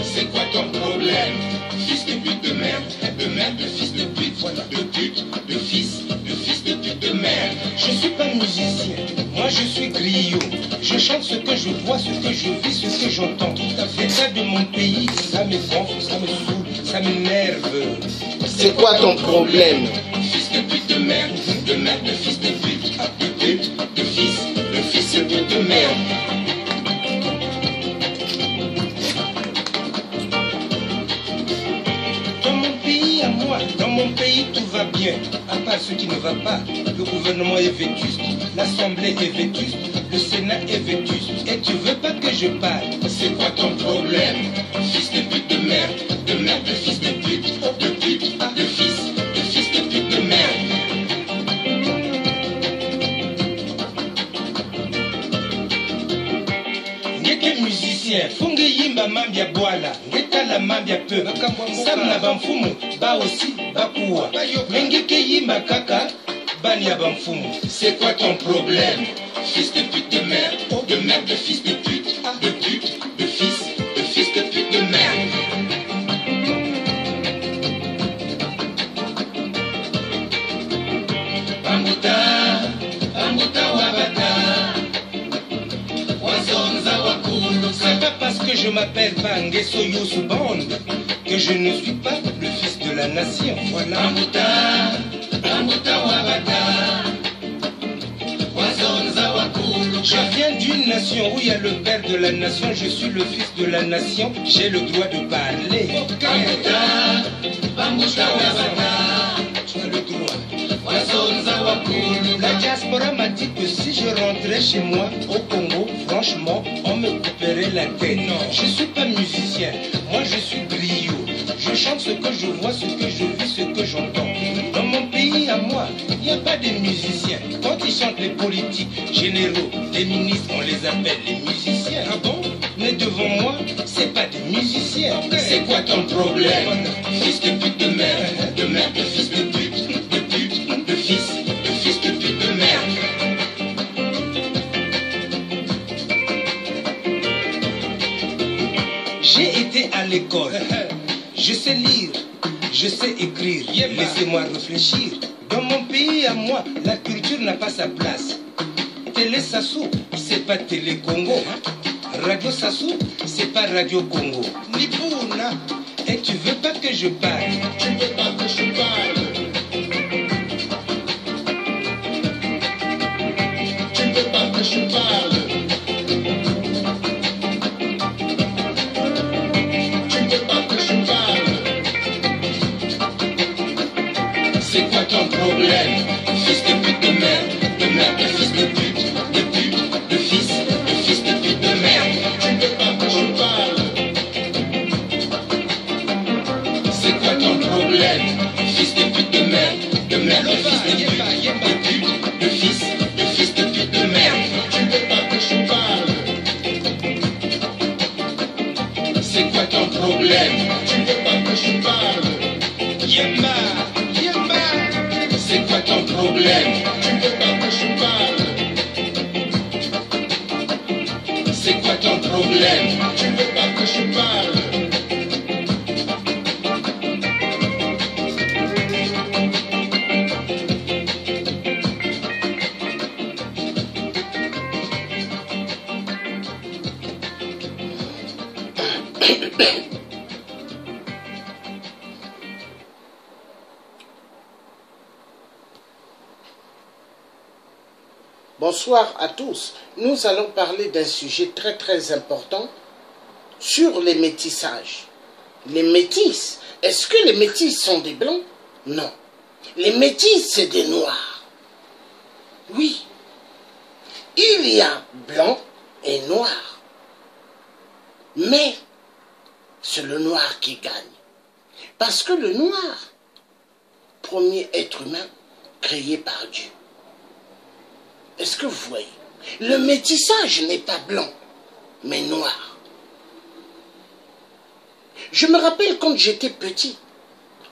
C'est quoi ton problème? Fils de pute de merde, de fils de pute, de pute, de fils de pute de merde. Je suis pas musicien, moi je suis griot. Je chante ce que je vois, ce que je vis, ce que j'entends. L'état de mon pays, ça me gonfle, ça me saoule, ça m'énerve. C'est quoi ton problème? Fils de pute de merde, de fils de pute, de fils de pute de merde. Dans mon pays, tout va bien, à part ce qui ne va pas. Le gouvernement est vétuste, l'Assemblée est vétuste, le Sénat est vétuste. Et tu veux pas que je parle? C'est quoi ton problème? Fils de pute de merde, de fils de pute, de fils de pute de merde. Ngeke musicien, funge yimba mambia boala, ngeka la mambia peu, samna bamfumu, ba aussi, bakuwa, ngeke yimba kaka, bani ya bamfumu. C'est quoi ton problème? Fils de pute de merde, de fils de pute, de fils de pute de merde. Bambuta wabata. C'est pas parce que je m'appelle Bangeso Youssou Band que je ne suis pas le fils de la nation. Voilà. Je viens d'une nation où il y a le père de la nation, je suis le fils de la nation, j'ai le droit de parler. Tu as le droit. La diaspora m'a dit que si je rentrais chez moi au Congo, franchement, on me couperait la tête. Non, je suis pas musicien, moi je suis griot. Je chante ce que je vois, ce que je vis, ce que j'entends. Dans mon pays à moi, il n'y a pas de musiciens. Quand ils chantent les politiques, généraux, les ministres, on les appelle les musiciens. Ah bon? Mais devant moi, c'est pas des musiciens. C'est quoi ton problème? Fils de pute de merde, de fils de pute, de fils de pute de merde. J'ai été à l'école, je sais lire, je sais écrire, laissez-moi réfléchir. Dans mon pays à moi, la culture n'a pas sa place. Télé Sassou, c'est pas Télé Congo. Radio Sassou, c'est pas Radio Congo. Nipouna, et tu veux pas que je parle? Tu veux pas que je parle? Tu veux pas que je parle? C'est quoi ton problème? Fils de pute de merde, de fils de pute, de fils de pute de merde. Tu veux pas que je parle? C'est quoi ton problème? Fils de pute de merde, de fils de pute, de fils de pute de merde. Tu veux pas que je parle? C'est quoi ton problème? Tu veux pas que je parle? Yemba. C'est quoi ton problème? Tu veux pas que je parle? C'est quoi ton problème? Tu veux pas que je parle? Bonsoir à tous. Nous allons parler d'un sujet très important sur les métissages. Les métis, est-ce que les métis sont des blancs? Non. Les métis, c'est des noirs. Oui. Il y a blanc et noir. Mais c'est le noir qui gagne. Parce que le noir, premier être humain créé par Dieu. Est-ce que vous voyez? Le métissage n'est pas blanc, mais noir. Je me rappelle quand j'étais petit,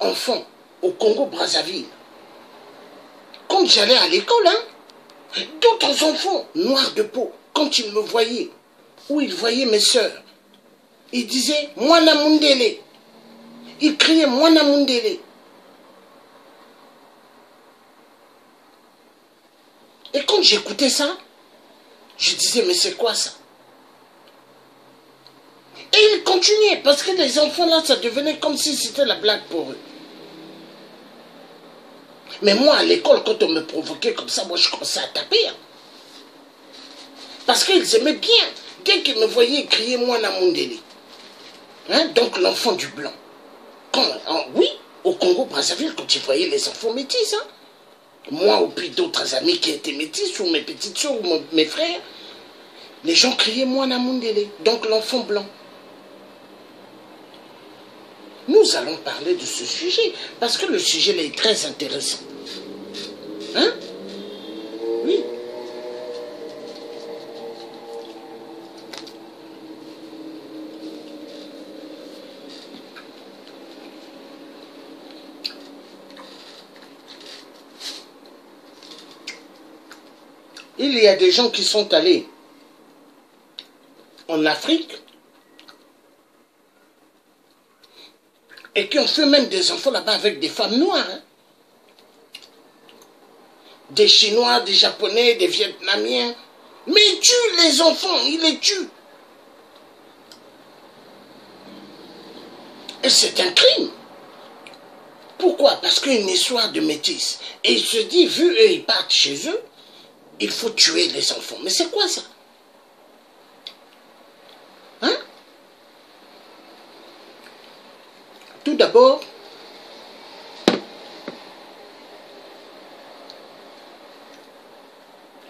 enfant, au Congo-Brazzaville. Quand j'allais à l'école, d'autres enfants noirs de peau, quand ils me voyaient, où il voyait mes sœurs. Il disait « Mwana Mundele ». Il criait « Mwana Mundele ». Et quand j'écoutais ça, je disais « Mais c'est quoi ça ?» Et il continuait, parce que les enfants là, ça devenait comme si c'était la blague pour eux. Mais moi, à l'école, quand on me provoquait comme ça, moi, je commençais à taper. Hein. Parce qu'ils aimaient bien. Dès qu'ils me voyaient crier « Mwana Mundele ». Hein? Donc, l'enfant du blanc. Oui, au Congo-Brazzaville, quand ils voyaient les enfants métis, hein? Moi ou puis d'autres amis qui étaient métis, ou mes petites soeurs, ou mes frères, les gens criaient « Mwana Mundele ». Donc, l'enfant blanc. Nous allons parler de ce sujet, parce que le sujet là est très intéressant. Hein? Oui. Il y a des gens qui sont allés en Afrique et qui ont fait même des enfants là-bas avec des femmes noires. Hein. Des Chinois, des Japonais, des Vietnamiens. Mais ils tuent les enfants, ils les tuent. Et c'est un crime. Pourquoi? Parce qu'une histoire de métis. Et il se dit, vu eux, ils partent chez eux, il faut tuer les enfants. Mais c'est quoi ça? Hein? Tout d'abord,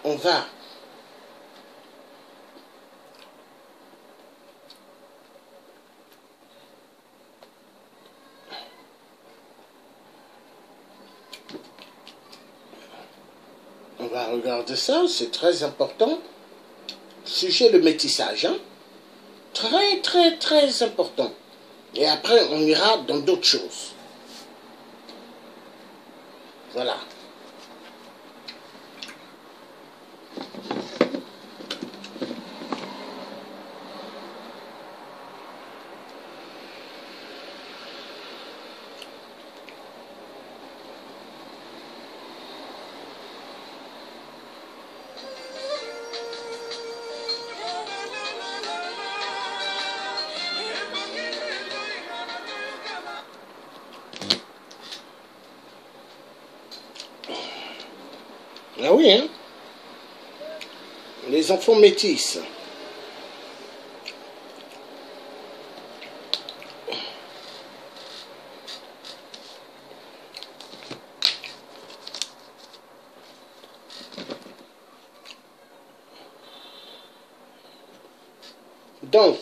on va regarder ça, c'est très important. Sujet le métissage, hein? Très, très, très important. Et après, on ira dans d'autres choses. Voilà. Ah oui, hein? Les enfants métis. Donc,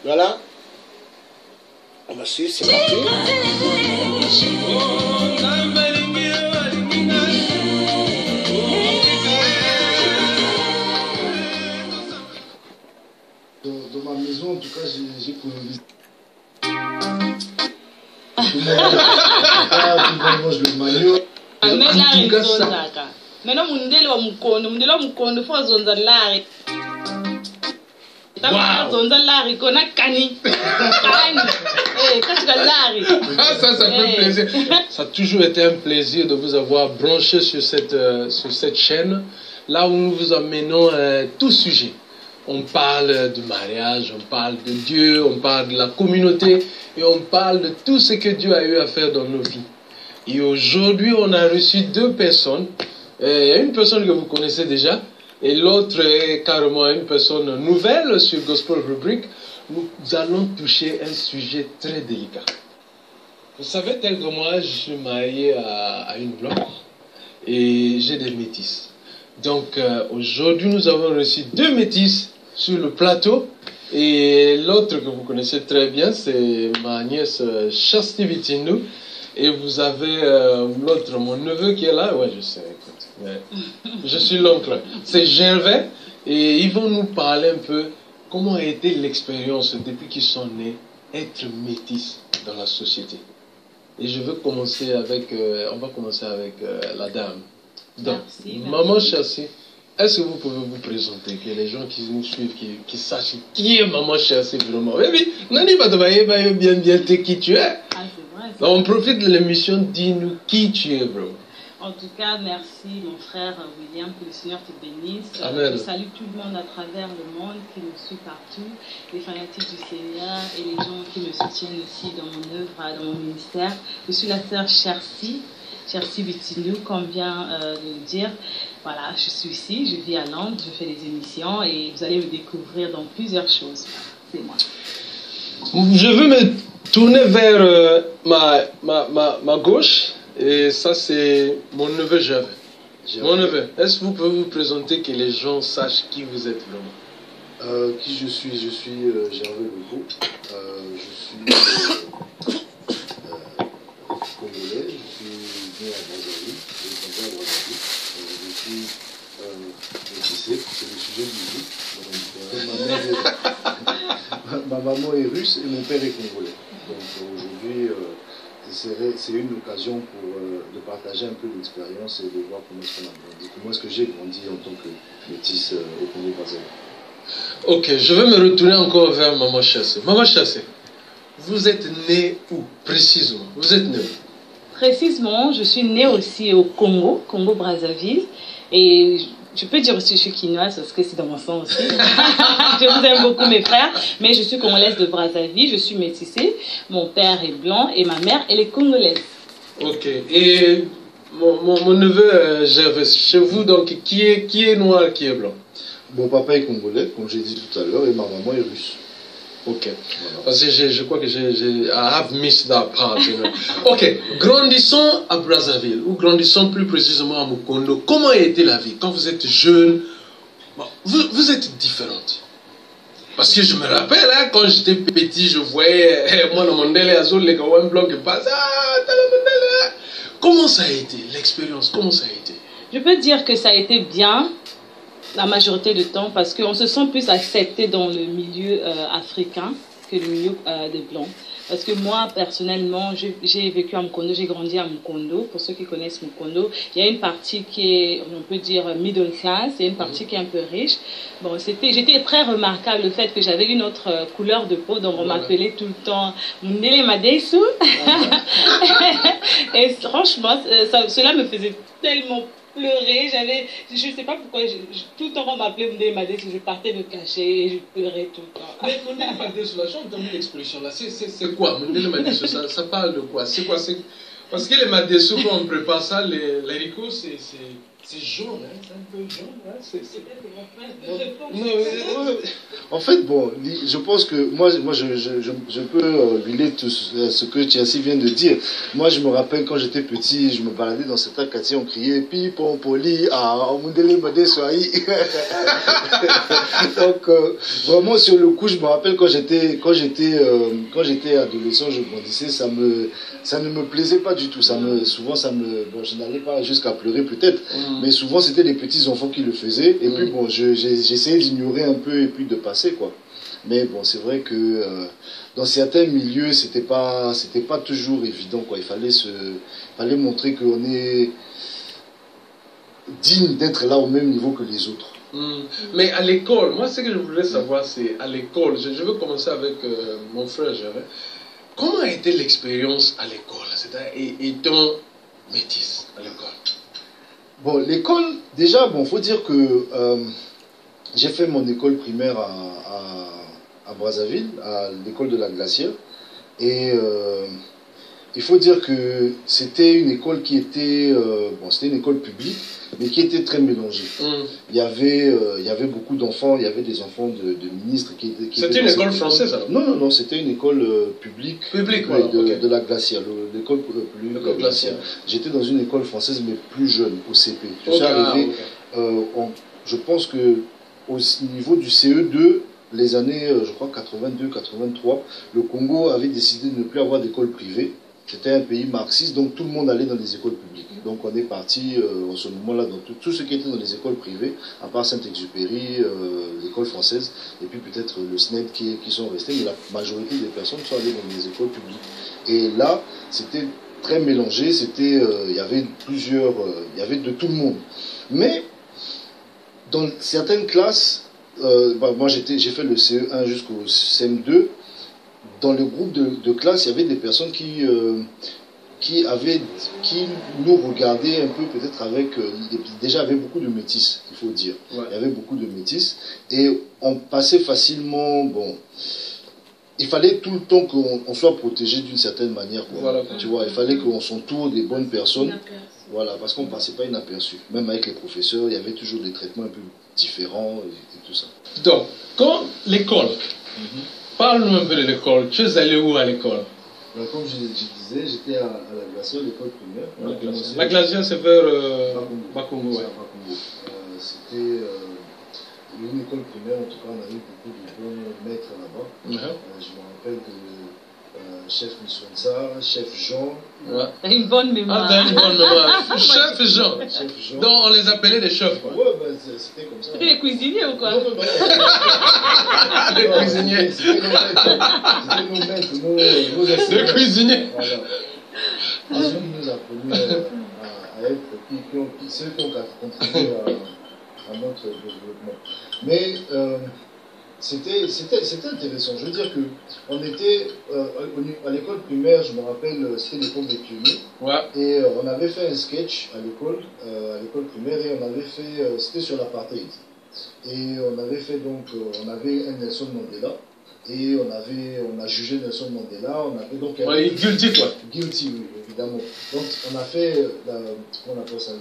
voilà. On va suivre, c'est parti. Dans ma maison, en tout cas, j'ai colonisé. Tout le monde mange le maillot. En tout cas, Maintenant, mundele wa mukondo, faut zonza lari. Zonza lari, kona kani. Kani. Ça fait plaisir. Ça a toujours été un plaisir de vous avoir branché sur cette chaîne, là où nous vous amenons tout sujet. On parle du mariage, on parle de Dieu, on parle de la communauté et on parle de tout ce que Dieu a eu à faire dans nos vies. Et aujourd'hui, on a reçu deux personnes. Une personne que vous connaissez déjà et l'autre est carrément une personne nouvelle sur Gospel Rubric. Nous allons toucher un sujet très délicat. Vous savez, tel que moi, je suis marié à une blanche et j'ai des métis. Donc aujourd'hui, nous avons reçu deux métis sur le plateau et l'autre que vous connaissez très bien, c'est ma nièce Chasti Bitindu. Et vous avez l'autre, mon neveu qui est là. Ouais, je sais, écoute. Ouais. Je suis l'oncle. C'est Gervais et ils vont nous parler un peu comment a été l'expérience depuis qu'ils sont nés, être métis dans la société. Et je veux commencer avec, on va commencer avec la dame. Donc, merci, Maman Chassi, est-ce que vous pouvez vous présenter, que les gens qui nous suivent, qui sachent qui est Maman Chassi vraiment? Oui, Nani va te bien qui tu es. Ah, c'est vrai. Donc, on profite de l'émission, dis-nous qui tu es, bro. En tout cas, merci mon frère William, que le Seigneur te bénisse. Je salue tout le monde à travers le monde qui me suit partout, les fanatiques du Seigneur et les gens qui me soutiennent aussi dans mon œuvre, dans mon ministère. Je suis la sœur Chasti Bitindu, comme vient de le dire. Voilà, je suis ici, je vis à Londres, je fais des émissions et vous allez me découvrir dans plusieurs choses. C'est moi. Je veux me tourner vers ma gauche. Et ça, c'est mon neveu Gervais. Mon neveu, est-ce que vous pouvez vous présenter, que les gens sachent qui vous êtes vraiment? Qui je suis Gervais Legault. Je suis congolais. Je suis né à Brazzaville. J'ai grandi à Brazzaville. Je suis métissé, c'est le sujet du jour. Ma maman est russe et mon père est congolais. Donc aujourd'hui, c'est une occasion de partager un peu l'expérience et de voir comment est-ce qu'on a grandi, comment est-ce que j'ai grandi en tant que métis au Congo-Brazzaville. Ok, je vais me retourner encore vers Maman Chassé. Maman Chassé, vous êtes né où précisément? Vous êtes né où? Précisément, je suis née aussi au Congo-Brazzaville. Et je peux dire aussi que je suis quinoise parce que c'est dans mon sang aussi. Je vous aime beaucoup mes frères, mais je suis congolaise de Brazzaville, je suis métissée. Mon père est blanc et ma mère, elle est congolaise. Ok, et mon neveu Gervais, chez vous, donc, qui est noir, qui est blanc? Mon papa est congolais, comme j'ai dit tout à l'heure, et ma maman est russe. Ok, voilà. Parce que je crois que I have missed that part. You know. Ok, grandissons à Brazzaville, ou grandissons plus précisément à Mukondo. Comment a été la vie quand vous êtes jeune? Bon, vous êtes différente. Parce que je me rappelle, hein, quand j'étais petit, je voyais moi, le Mondele Azul, les gars, un bloc qui passe. Ah, t'as le Mondele. Comment ça a été, l'expérience? Comment ça a été? Je peux dire que ça a été bien. La majorité du temps, parce qu'on se sent plus accepté dans le milieu africain que le milieu des Blancs. Parce que moi, personnellement, j'ai vécu à Mukondo, j'ai grandi à Mukondo. Pour ceux qui connaissent Mukondo, il y a une partie qui est, on peut dire, middle class, et une partie qui est un peu riche. Bon, j'étais très remarquable le fait que j'avais une autre couleur de peau, donc on m'appelait tout le temps Mundele Madesu. Et franchement, cela me faisait tellement pleurer, je ne sais pas pourquoi, tout le temps on m'appelait Mundele Madesu, je partais me cacher et je pleurais tout le temps. Mais Mundele Madesu, là, j'ai entendu l'expression là, c'est quoi Mundele Madesu, ça parle de quoi? C'est quoi? Parce que les Madesu, quand on prépare ça, les haricots, c'est jaune, hein? C'est un peu jaune, hein? En fait, bon, je pense que moi je peux relayer tout ce que Tiassi vient de dire. Moi, je me rappelle quand j'étais petit, je me baladais dans certains quartiers, on criait Pipon, Poli, Mundele Madesu. Donc, vraiment, sur le coup, je me rappelle quand j'étais adolescent, je grandissais, ça ne me plaisait pas du tout. Souvent, je n'allais pas jusqu'à pleurer peut-être, mais souvent c'était les petits enfants qui le faisaient. Et puis bon, j'essayais d'ignorer un peu et puis de passer quoi. Mais bon, c'est vrai que dans certains milieux, c'était pas toujours évident quoi. Il fallait montrer qu'on est dignes d'être là au même niveau que les autres. Mais à l'école, moi ce que je voudrais savoir, c'est à l'école, je veux commencer avec mon frère Gérard. Comment a été l'expérience à l'école, c'est-à-dire étant métisse à l'école? Bon, l'école, déjà, bon, faut dire que j'ai fait mon école primaire à Brazzaville, à l'école de la Glacière. Et il faut dire que c'était une école qui était, bon, c'était une école publique, mais qui était très mélangée. Il y avait beaucoup d'enfants, il y avait des enfants de ministres qui étaient... C'était une école française alors? Non, c'était une école publique, voilà, de la Glacière, l'école Glacière. J'étais dans une école française, mais plus jeune, au CP. Je suis arrivé, je pense que au niveau du CE2, les années, je crois, 82-83, le Congo avait décidé de ne plus avoir d'école privée. C'était un pays marxiste, donc tout le monde allait dans les écoles publiques. Donc on est parti en ce moment-là dans tout ce qui était dans les écoles privées, à part Saint-Exupéry, l'école française, et puis peut-être le SNED qui sont restés, mais la majorité des personnes sont allées dans les écoles publiques. Et là, c'était très mélangé, il y avait il y avait de tout le monde. Mais dans certaines classes, moi j'ai fait le CE1 jusqu'au CM2, dans le groupe de classe, il y avait des personnes qui nous regardaient un peu peut-être avec... déjà, il y avait beaucoup de métis, il faut dire. Ouais. Il y avait beaucoup de métis. Et on passait facilement... Bon, il fallait tout le temps qu'on soit protégé d'une certaine manière. Quoi. Voilà. Tu vois, il fallait qu'on s'entoure des bonnes personnes. Voilà, parce qu'on ne passait pas inaperçu. Même avec les professeurs, il y avait toujours des traitements un peu différents et tout ça. Donc, quand l'école... Parle-nous un peu de l'école. Tu es allé où à l'école? Comme je disais, j'étais à la Glacière, l'école primaire. La Glacière, c'est vers Bakongo. C'était une école primaire, en tout cas, on avait beaucoup de bons maîtres là-bas. Je me rappelle de chef Moussounsar, chef Jean. T'as une bonne mémoire. T'as une bonne mémoire. Chef Jean. Donc on les appelait des chefs. Ouais, c'était comme ça. C'était les cuisiniers ou quoi? Non. Les cuisiniers. C'était nos maîtres, nos assistants. Les cuisiniers. Voilà. Ils nous apprenaient à être ceux qui ont contribué à notre développement. Mais c'était intéressant. Je veux dire qu'on était à l'école primaire, je me rappelle, c'était l'école des pionniers. Ouais. Et on avait fait un sketch à l'école primaire et on avait fait, c'était sur l'apartheid. Et on avait fait donc, on avait un Nelson Mandela. Et on a jugé Nelson Mandela. On avait donc. Guilty quoi. Guilty, oui, évidemment. Donc on a fait comment on appelle ça,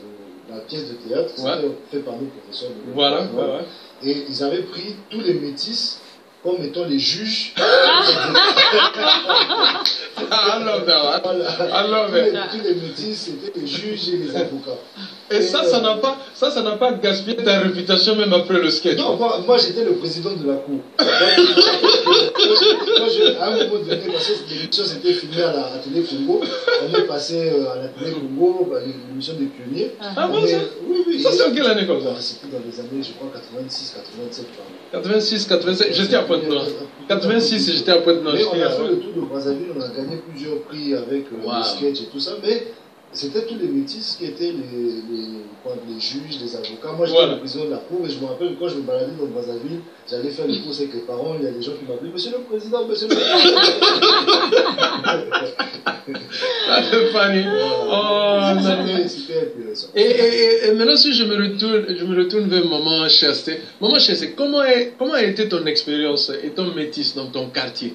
la pièce de théâtre, c'était fait par nos professeurs. Voilà. Et ils avaient pris tous les métis comme étant les juges. Tous les métis, c'était les juges et les avocats. Et ça n'a pas gaspillé ta réputation même après le sketch. Non, moi j'étais le président de la cour. À un moment donné, parce que l'émission s'était filmée à la télé Congo, on est passé à la télé Congo, l'émission des pionniers. Ah bon, ça? Oui. Ça c'est en quelle année comme ça? C'était dans les années, je crois, 86, 87. 86, 87, j'étais à Pointe-Noire. 86, j'étais à Pointe-Noire. Mais on a fait le tour de Brazzaville, on a gagné plusieurs prix avec le sketch et tout ça, mais c'était tous les métis qui étaient les juges, les avocats. Moi, j'étais le président de la cour et je me rappelle quand je me baladais dans Brazzaville, j'allais faire le cours avec les parents, il y a des gens qui m'appelaient Monsieur le Président, Monsieur le Président. C'est funny. C'était intéressant. Et maintenant, si je me retourne vers Maman Chasté. Maman Chasté, comment a été ton expérience étant métisse dans ton quartier?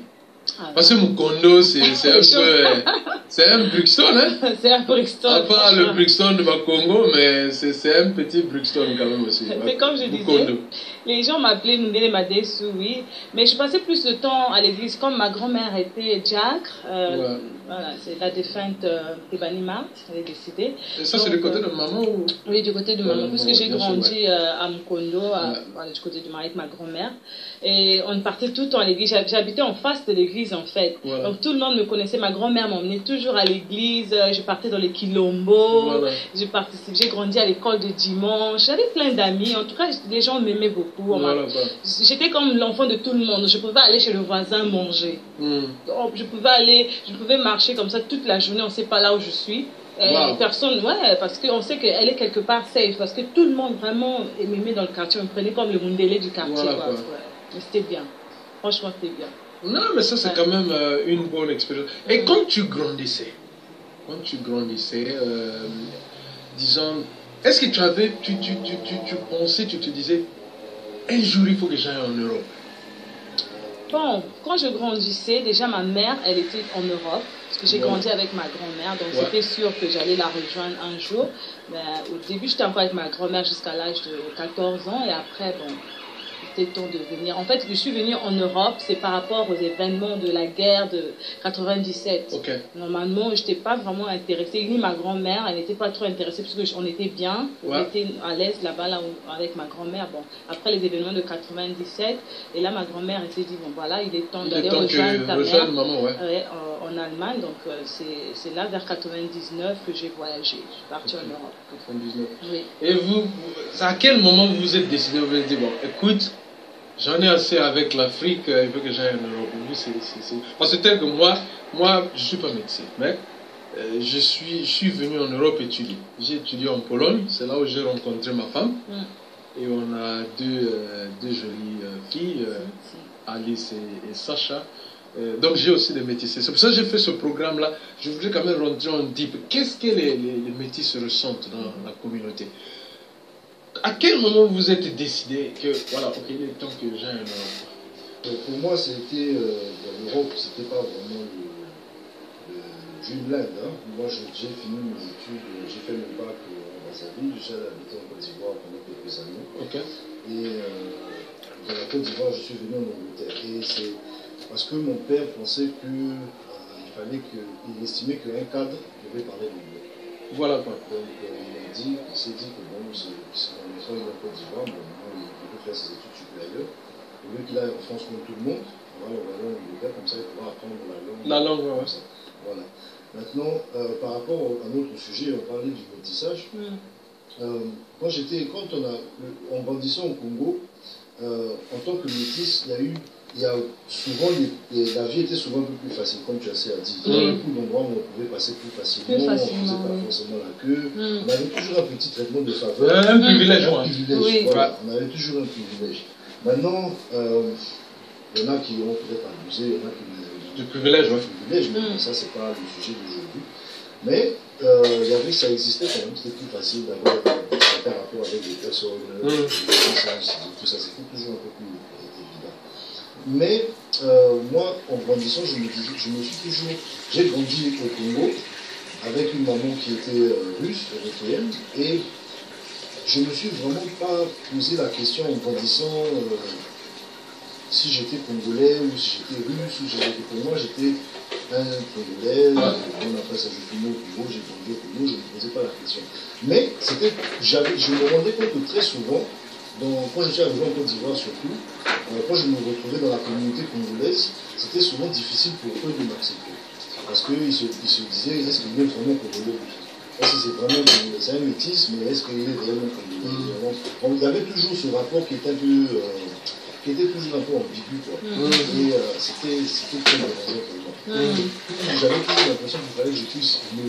Parce que Mukondo, c'est un Brixton, hein? C'est un Brixton. À part le Brixton de Bakongo, mais c'est un petit Brixton quand même aussi. C'est comme je disais, les gens m'appelaient Mundele Madesu, oui, mais je passais plus de temps à l'église. Comme ma grand-mère était diacre, voilà, c'est la défunte Tebani Marthe, elle est décédée. Et ça, c'est du côté de maman ou... Oui, du côté de maman, puisque j'ai grandi à Mukondo, voilà, du côté de avec ma grand-mère. Et on partait tout le temps à l'église. J'habitais en face de l'église en fait. Voilà. Donc tout le monde me connaissait. Ma grand-mère m'emmenait toujours à l'église. Je partais dans les Quilombo. Voilà. J'ai grandi à l'école de dimanche. J'avais plein d'amis. En tout cas, les gens m'aimaient beaucoup. Voilà. J'étais comme l'enfant de tout le monde. Je pouvais aller chez le voisin manger. Donc, je pouvais marcher comme ça toute la journée. On ne sait pas là où je suis. Wow. Personne, ouais, parce qu'on sait qu'elle est quelque part safe, parce que tout le monde vraiment m'aimait dans le quartier, on me prenait comme le Mundele du quartier. Voilà, quoi. quoi. Ouais. Mais c'était bien. Franchement, c'était bien. Non, mais ça, c'est Ouais. quand même une bonne expérience. Et quand tu grandissais, disons, est-ce que tu avais, tu pensais, tu te disais, un jour il faut que j'aille en Europe? Bon, quand je grandissais, déjà ma mère, elle était en Europe, parce que j'ai grandi avec ma grand-mère, donc Ouais. c'était sûr que j'allais la rejoindre un jour. Mais au début, j'étais encore avec ma grand-mère jusqu'à l'âge de 14 ans, et après, bon, c'était temps de venir. En fait, je suis venue en Europe, c'est par rapport aux événements de la guerre de 97. Ok. Normalement, je n'étais pas vraiment intéressée, ni ma grand-mère, elle n'était pas trop intéressée, parce qu'on était bien, Ouais. on était à l'aise là-bas, avec ma grand-mère. Bon, après les événements de 97, et là, ma grand-mère elle s'est dit, bon voilà, il est temps Il est d'aller temps rejoindre ta que mère rejoindre maman, ouais. en Allemagne. Donc, c'est là, vers 99, que j'ai voyagé. Je suis partie en Europe. 99. Oui. Et vous, à quel moment vous vous êtes décidé, vous vous êtes dit, bon, écoute, j'en ai assez avec l'Afrique, il faut que j'aille en Europe. Vous, parce que tel que moi, je ne suis pas médecin, mais je suis venu en Europe étudier. J'ai étudié en Pologne, c'est là où j'ai rencontré ma femme. Et on a deux jolies filles, Alice et Sacha. Donc j'ai aussi des métissés. C'est pour ça que j'ai fait ce programme-là. Je voudrais quand même rentrer en deep. Qu'est-ce que les métis ressentent dans la communauté? À quel moment vous êtes décidé que, voilà, ok, il est temps que j'aille en Europe? Pour moi, c'était l'Europe, c'était pas vraiment le dreamland. Hein. Moi, j'ai fini mes études, j'ai fait mon bac en Brazzaville, je suis allé habiter en Côte d'Ivoire pendant quelques années. Ok. Et de la Côte d'Ivoire, je suis venu en Angleterre. Et c'est parce que mon père pensait il estimait qu'un cadre devait parler l'anglais. Voilà quoi. Donc il s'est dit que bon, si mon enfant est en Côte d'Ivoire, bon, il peut faire ses études supérieures. Au lieu qu'il aille en France comme tout le monde, on va l'envoyer en Angleterre, comme ça il pourra apprendre la langue. La langue, ouais. Comme ça. Voilà. Maintenant, par rapport à notre sujet, on parlait du métissage. En grandissant au Congo, en tant que métis, la vie était souvent un peu plus facile, comme tu as assez à dire. Il y a beaucoup d'endroits où on pouvait passer plus facilement, on ne faisait pas forcément la queue. On avait toujours un petit traitement de faveur. Un privilège, Un privilège, Oui. voilà. On avait toujours un privilège. Maintenant, il y en a qui ont peut-être abusé, il y en a qui Du privilège, ouais. privilège, mais ça, c'est pas le sujet d'aujourd'hui. Mais il y avait, ça existait quand même, c'était plus facile d'avoir certains rapports avec des personnes, tout ça, c'était toujours un peu plus évident. Mais moi, en grandissant, j'ai grandi au Congo avec une maman qui était russe, érythréenne, et je me suis vraiment pas posé la question en grandissant si j'étais congolais ou si j'étais russe, pour moi j'étais un congolais, on appelle ça je suis né au Congo, j'ai grandi au Congo, je ne me posais pas la question. Mais je me rendais compte que très souvent, quand je suis arrivé en Côte d'Ivoire surtout, quand je me retrouvais dans la communauté congolaise, c'était souvent difficile pour eux de m'accepter. Parce qu'ils se disaient, est-ce qu'il est vraiment congolais? Est-ce que c'est vraiment congolais? C'est un métis, mais est-ce qu'il est vraiment congolais? Donc, il y avait toujours ce rapport qui était toujours un peu ambigu, quoi. Et c'était très dérangeant pour moi. J'avais toujours l'impression qu'il fallait que je puisse me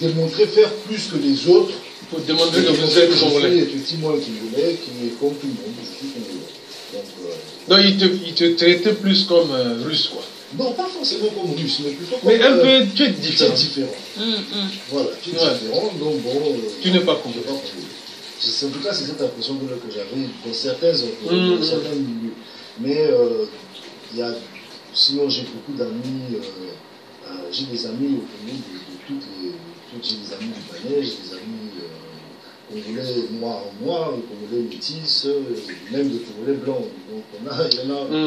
démontrer faire plus que les autres. Pour démontrer que vous êtes congolais. Je suis effectivement un Congolais qui est comme tout le monde, je suis congolais. Donc il te traitait plus comme russe, quoi. Non, pas forcément comme russe, mais plutôt comme... Mais un peu, tu es différent. Tu es différent. Voilà, tu es différent, donc bon... tu n'es pas congolais. En tout cas, c'est cette impression que j'avais dans certains milieux. Mais sinon, j'ai beaucoup d'amis, j'ai des amis au Congo j'ai des amis libanais, j'ai des amis congolais noirs, congolais métis, même des congolais blancs. Donc il y en a beaucoup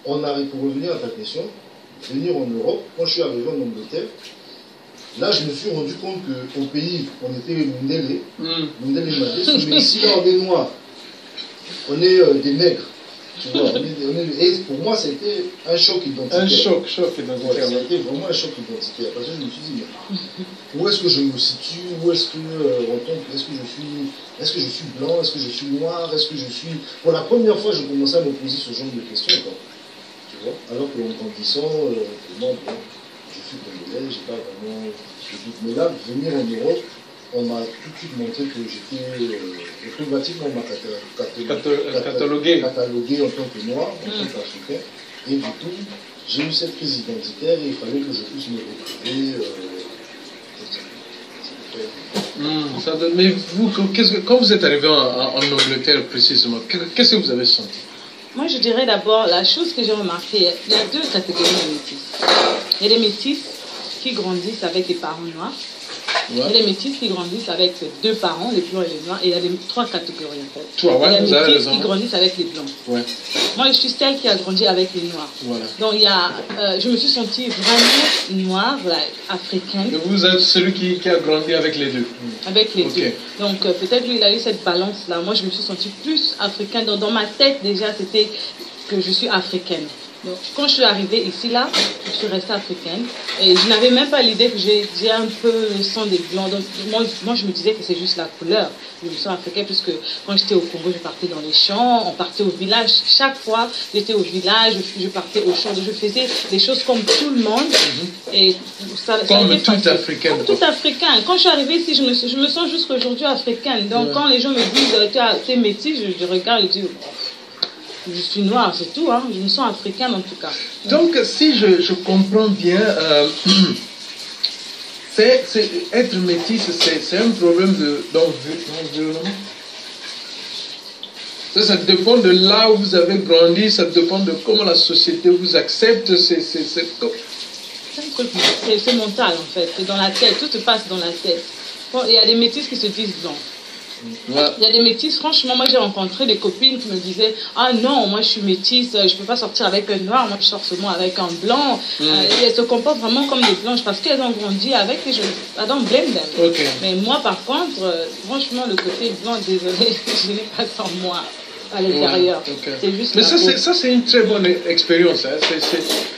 maintenant. Pour revenir à ta question, venir en Europe, quand je suis arrivé en Angleterre, là, je me suis rendu compte qu'au pays, on était Mundele, mais ici, là, on est noirs. On est des nègres. Tu vois, et pour moi, c'était un choc identitaire. Un choc identitaire. Ouais, ça a été vraiment un choc identitaire. Parce que je me suis dit, mais où est-ce que je me situe? Où est-ce que, est-ce que je suis blanc? Est-ce que je suis noir? Est-ce que je suis... Pour la première fois, je commençais à me poser ce genre de questions. Quoi. Tu vois, alors qu'en grandissant, pour moi, bon, je suis congolais, j'ai pas vraiment de doute. Mais là, venir en Europe, on m'a tout de suite montré que j'étais automatiquement catalogué en tant que noir, en tant qu'Africain. Et du coup, j'ai eu cette crise identitaire et il fallait que je puisse me retrouver. Mais vous, quand vous êtes arrivé en Angleterre précisément, qu'est-ce que vous avez senti? Moi, je dirais d'abord, la chose que j'ai remarquée, il y a deux catégories de métis. Il y a les métis qui grandissent avec des parents noirs. Il y a les métis qui grandissent avec deux parents, les blancs et les noirs, et il y a les trois catégories en fait. Il y a les métis qui grandissent avec les blancs. Ouais. Moi, je suis celle qui a grandi avec les noirs. Voilà. Donc, je me suis sentie vraiment noire, africaine. Et vous êtes celui qui a grandi avec les deux? Avec les deux. Donc, peut-être lui, il a eu cette balance-là. Moi, je me suis sentie plus africaine. Donc, dans ma tête, déjà, c'était que je suis africaine. Donc, quand je suis arrivée ici, là, je suis restée africaine. Et je n'avais même pas l'idée que j'ai un peu le sang des blancs. Donc, moi, je me disais que c'est juste la couleur. Je me sens africaine, puisque quand j'étais au Congo, je partais dans les champs, on partait au village. Chaque fois, j'étais au village, je partais au champ. Je faisais des choses comme tout le monde. Et comme tout africain. Comme tout africain. Quand je suis arrivée ici, je me sens jusqu'aujourd'hui africaine. Donc, quand les gens me disent, tu es métis, je regarde et je dis... Je suis noire, c'est tout, hein. Je me sens africaine en tout cas. Donc, si je comprends bien, être métisse, c'est un problème d'environnement. Ça dépend de là où vous avez grandi, ça dépend de comment la société vous accepte. C'est mental en fait, c'est dans la tête, tout se passe dans la tête. Bon, il y a des métisses qui se disent blancs. Ouais. Il y a des métisses, franchement, moi j'ai rencontré des copines qui me disaient ah non, moi je suis métisse, je peux pas sortir avec un noir, moi je sors seulement avec un blanc. Et elles se comportent vraiment comme des blanches parce qu'elles ont grandi avec et I don't blame them. Okay. Mais moi par contre, franchement le côté blanc, désolé, je n'ai pas sans moi à l'intérieur. Ouais, okay. C'est juste. Mais ça c'est une très bonne expérience. Hein.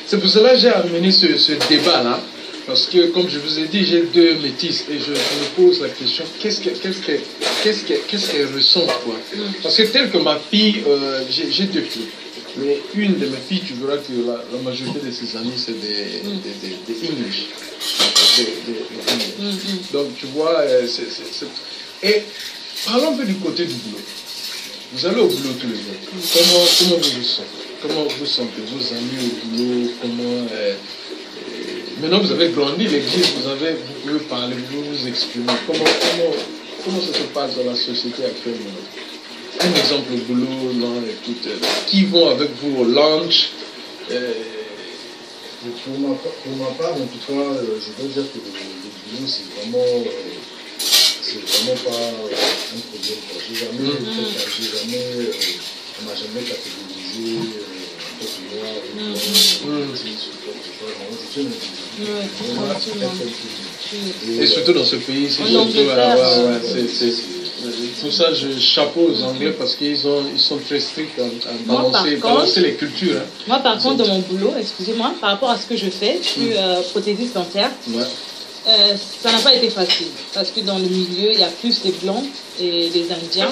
C'est pour cela que j'ai amené ce débat là. Parce que, comme je vous ai dit, j'ai deux métisses et je me pose la question, qu'est-ce qu'elles ressentent, quoi? Parce que tel que ma fille, j'ai deux filles. Mais une de mes filles, tu verras que la majorité de ses amis, c'est des English. Donc, tu vois, Et parlons un peu du côté du boulot. Vous allez au boulot tous les jours. Comment vous vous sentez? Comment vous sentez vos amis au boulot? Maintenant, vous avez grandi, l'église, vous pouvez parler, vous exprimer. Comment ça se passe dans la société actuellement? Un exemple au boulot, là, écoute, qui vont avec vous au lunch? Pour ma part, en tout cas, je dois dire que le boulot, c'est vraiment pas un problème. On m'a jamais catégorisé en tant que noir, et surtout dans ce pays, c'est pour ça je chapeau aux Anglais parce qu'ils sont très stricts à balancer les cultures. Hein. Moi par contre dans mon boulot, excusez-moi, par rapport à ce que je fais, je suis prothésiste dentaire. Ouais. Ça n'a pas été facile parce que dans le milieu il y a plus des blancs et des indiens.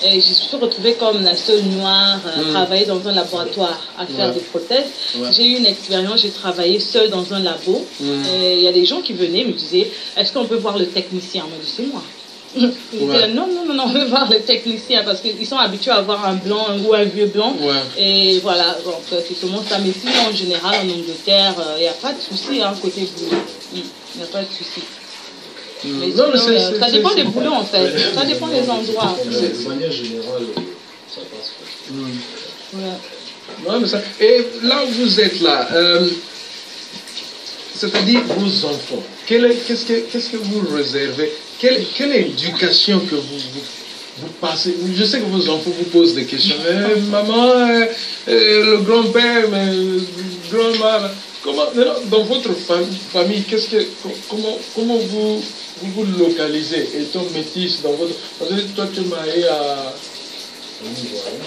Et je suis retrouvée comme la seule noire à travailler dans un laboratoire à faire des prothèses. J'ai eu une expérience, j'ai travaillé seule dans un labo. Il y a des gens qui venaient me disaient est-ce qu'on peut voir le technicien? Moi je dis c'est moi. Ils disaient non, on veut voir le technicien parce qu'ils sont habitués à voir un blanc ou un vieux blanc. Et voilà, donc c'est seulement ça. Mais sinon en général en Angleterre, il n'y a pas de souci hein, côté boulot. Il n'y a pas de souci. Mais non, sinon, ça dépend des boulots en fait, ça dépend des endroits. De manière générale, ça passe. Non, mais ça... Et là où vous êtes là, c'est-à-dire vos enfants, qu'est-ce que vous réservez? Quelle éducation que vous passez? Je sais que vos enfants vous posent des questions. Maman, le grand-père, grand-mère, dans votre famille, comment vous localisez? Étant métisse dans votre... Parce que toi, tu es marié à...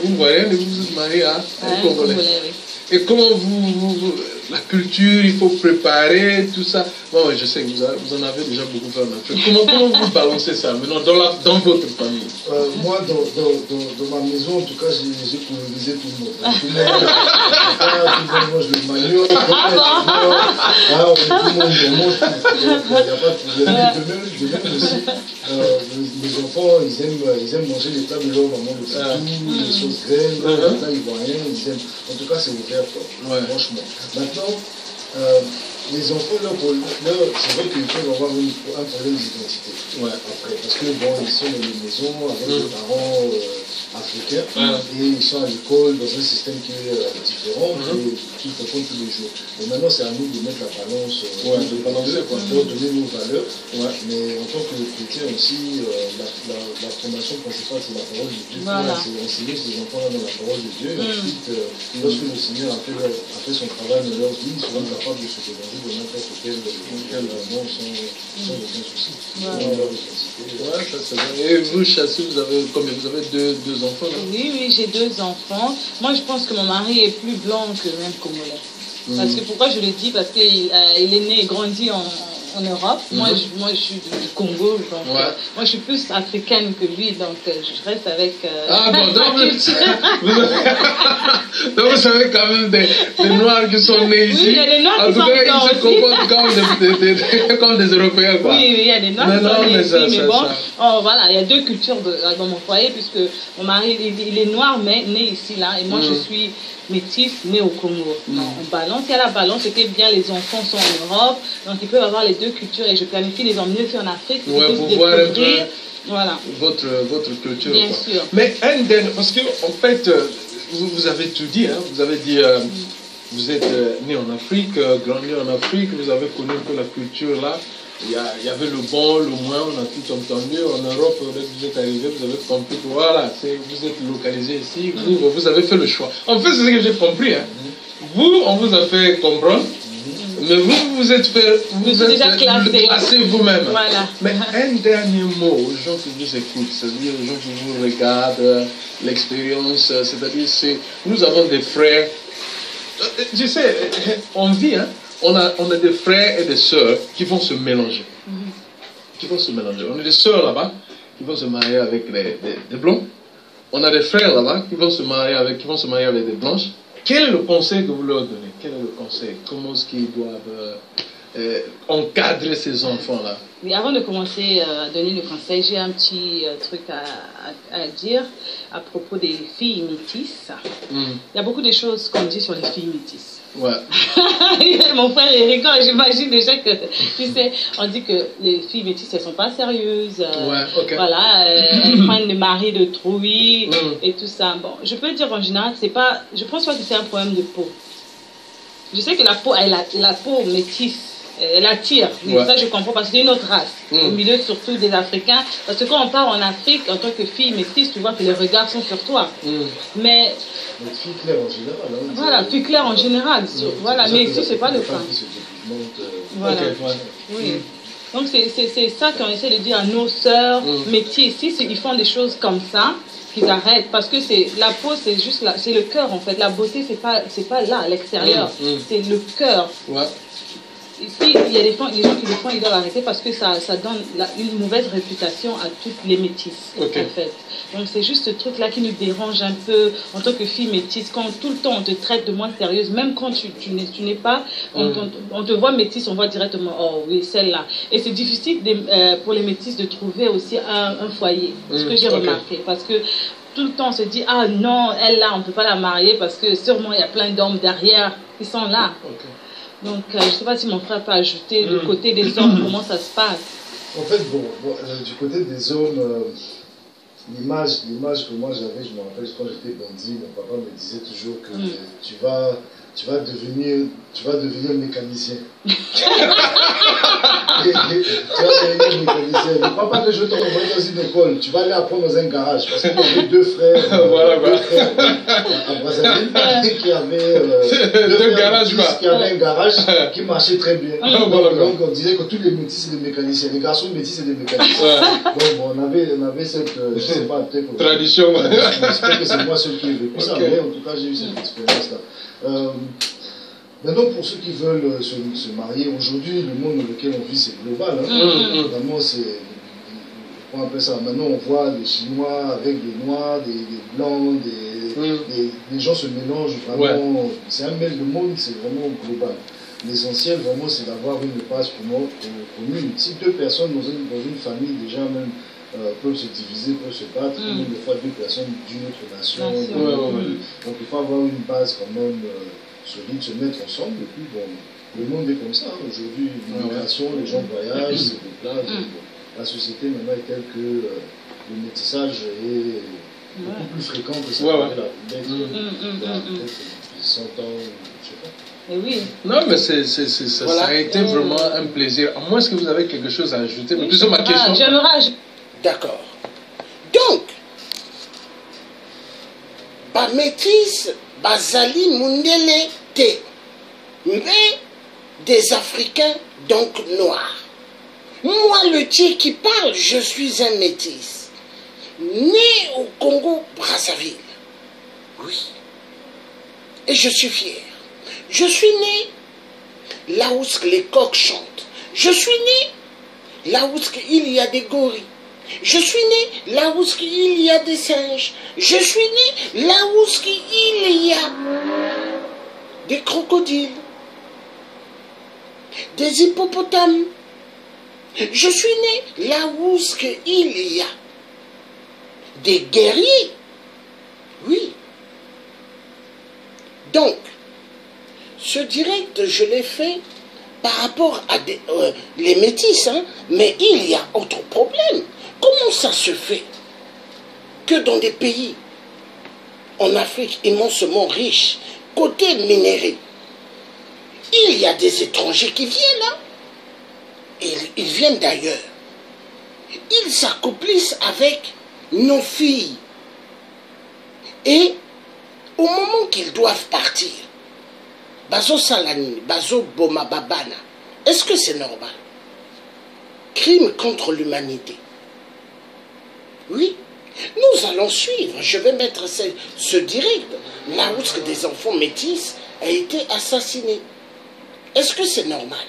Une Ivoirienne et vous êtes marié à un Congolais. Et comment vous la culture, il faut préparer, tout ça. Bon, je sais que vous en avez déjà beaucoup fait en Afrique. Comment vous balancez ça maintenant dans votre famille? Moi, dans ma maison, en tout cas, j'ai colonisé tout le monde. Tout le monde mange le manioc. Tout le monde mange tout. Il n'y a pas de problème. De même aussi, les enfants, ils aiment manger les plats de leur maman, le foufou, les choses graines, les plats ivoiriens, ils aiment. En tout cas, c'est ouvert, quoi, franchement. Maintenant, les enfants, c'est vrai qu'ils peuvent avoir un problème d'identité. Après, parce que bon, ils sont dans les maisons avec des parents africains et ils sont à l'école dans un système qui est différent et qui font tous les jours. Et maintenant, c'est à nous de mettre la balance, de balancer, quoi, de donner nos valeurs. Mais en tant que chrétien aussi, la formation principale, c'est la parole de Dieu. C'est enseigner ces enfants-là dans la parole de Dieu. Et ensuite, lorsque le Seigneur a fait son travail dans leur vie, ils seront capables de se développer de n'importe quel moment sans aucun souci. Ça c'est vrai. Et vous, Chassou, vous avez combien? Vous avez deux enfants, non? Oui, j'ai 2 enfants. Moi, je pense que mon mari est plus blanc que même congolais. Parce que pourquoi je le dis? Parce qu'il est né et grandi en Europe. Moi, je suis du Congo, donc moi, je suis plus africaine que lui, donc je reste avec donc vous savez quand même des Noirs qui sont nés ici. Oui, il y a des Noirs qui sont nés ici. Ils se comportent comme des Européens, quoi. Oui, il y a des Noirs qui sont nés ici, mais bon, voilà, il y a 2 cultures dans mon foyer, puisque mon mari, il est noir, mais né ici, là, et moi, je suis métisse, née au Congo. Non, on balance, il y a la balance, c'est que bien les enfants sont en Europe, donc ils peuvent avoir les 2 cultures, et je planifie les emmener aussi en Afrique pour qu'ils voir un peu votre culture. Bien sûr. Mais parce que en fait, vous avez tout dit, hein, vous avez dit, vous êtes né en Afrique, grandi en Afrique, vous avez connu un peu la culture là. Il y avait le bon, le moins, on a tout entendu. En Europe, dès que vous êtes arrivé, vous avez compris que voilà, vous êtes localisé ici, vous avez fait le choix. En fait, c'est ce que j'ai compris. Hein. Vous, on vous a fait comprendre, mais vous êtes classé vous-même. Voilà. Mais un dernier mot aux gens qui vous écoutent, c'est-à-dire aux gens qui vous regardent, l'expérience, c'est-à-dire nous avons des frères. Tu sais, on vit, hein. On a des frères et des sœurs qui vont se mélanger. On a des sœurs là-bas qui vont se marier avec des blancs. On a des frères là-bas qui vont se marier avec des blanches. Quel est le conseil que vous leur donnez? Quel est le conseil? Comment est-ce qu'ils doivent encadrer ces enfants-là? Oui, avant de commencer à donner le conseil, j'ai un petit truc à dire à propos des filles métisses. Il y a beaucoup de choses qu'on dit sur les filles métisses. Mon frère Eric, j'imagine déjà que, tu sais, on dit que les filles métisses, elles sont pas sérieuses. Voilà, elles prennent le mari de trouille et tout ça. Bon, je peux dire en général, je pense pas que c'est un problème de peau. Je sais que la peau métisse, elle attire, mais ça je comprends parce que c'est une autre race, au milieu surtout des Africains, parce que quand on part en Afrique en tant que fille métisse, tu vois que les regards sont sur toi, mais fille claire en général, hein, voilà, fille claire en général, voilà, mais ici c'est pas le cas. Voilà. Oui. Donc c'est ça qu'on essaie de dire à nos sœurs métisses. Ici ils font des choses comme ça, qu'ils arrêtent, parce que la peau c'est juste là, c'est le cœur en fait, la beauté c'est pas là à l'extérieur, c'est le cœur. Ici, il y a des gens qui des fois ils doivent arrêter parce que ça donne une mauvaise réputation à toutes les métisses en fait. Donc c'est juste ce truc là qui nous dérange un peu en tant que fille métisse, quand tout le temps on te traite de moins sérieuse, même quand tu n'es pas, on te voit métisse, on voit directement oh oui celle-là, et c'est difficile pour les métisses de trouver aussi un foyer, ce que j'ai remarqué, parce que tout le temps on se dit ah non, elle là on peut pas la marier parce que sûrement il y a plein d'hommes derrière qui sont là. Donc, je ne sais pas si mon frère peut ajouter du côté des hommes, comment ça se passe. En fait, du côté des hommes, l'image que moi j'avais, je me rappelle quand j'étais bandit, mon papa me disait toujours que tu vas devenir mécanicien. Tu vas devenir mécanicien. Ne crois pas que je t'envoie dans une école, tu vas aller apprendre dans un garage. Parce qu'il y avait 2 frères, à Brazzaville qui avaient un garage qui marchait très bien. Donc on disait que tous les métis c'est des mécaniciens, les garçons métis c'est des mécaniciens. Donc on avait cette, je sais pas, peut-être tradition. J'espère que c'est moi seul qui ai vécu ça, mais en tout cas j'ai eu cette expérience-là. Maintenant, pour ceux qui veulent se marier aujourd'hui, le monde dans lequel on vit, c'est global. Hein. Vraiment, on appelle ça. Maintenant, on voit des Chinois avec des Noirs, des Blancs, des gens se mélangent vraiment. C'est le monde, c'est vraiment global. L'essentiel, vraiment, c'est d'avoir une base commune. Si deux personnes dans une famille, déjà même, peuvent se diviser, peuvent se battre, même des fois deux personnes d'une autre nation. Donc, il faut avoir une base quand même solide, se mettre ensemble. Et puis, bon, le monde est comme ça. Aujourd'hui, l'immigration, les gens voyagent, se déplacent. La société maintenant est telle que le métissage est beaucoup plus fréquent que ça. Peut-être 100 ans, je sais pas. Et oui. Non, mais ça a été vraiment un plaisir. À moins que vous avez quelque chose à ajouter, mais plus ma question. J'aimerais ajouter. D'accord. Donc, ba métis, bazali mundele te, mais des Africains donc noirs. Moi, le Dieu qui parle, je suis un métis, né au Congo-Brazzaville. Oui. Et je suis fier. Je suis né là où les coqs chantent. Je suis né là où il y a des gorilles. Je suis né là où il y a des singes. Je suis né là où il y a des crocodiles, des hippopotames. Je suis né là où il y a des guerriers. Oui. Donc, ce direct, je l'ai fait par rapport à les métis, hein, mais il y a autre problème. Comment ça se fait que dans des pays en Afrique immensément riches, côté minéraux, il y a des étrangers qui viennent là, ils viennent d'ailleurs, ils s'accomplissent avec nos filles, et au moment qu'ils doivent partir, Bazo Salani, Bazo Boma Babana, est-ce que c'est normal? Crime contre l'humanité. Oui, nous allons suivre. Je vais mettre ce direct là où des enfants métis ont été assassinés. Est-ce que c'est normal?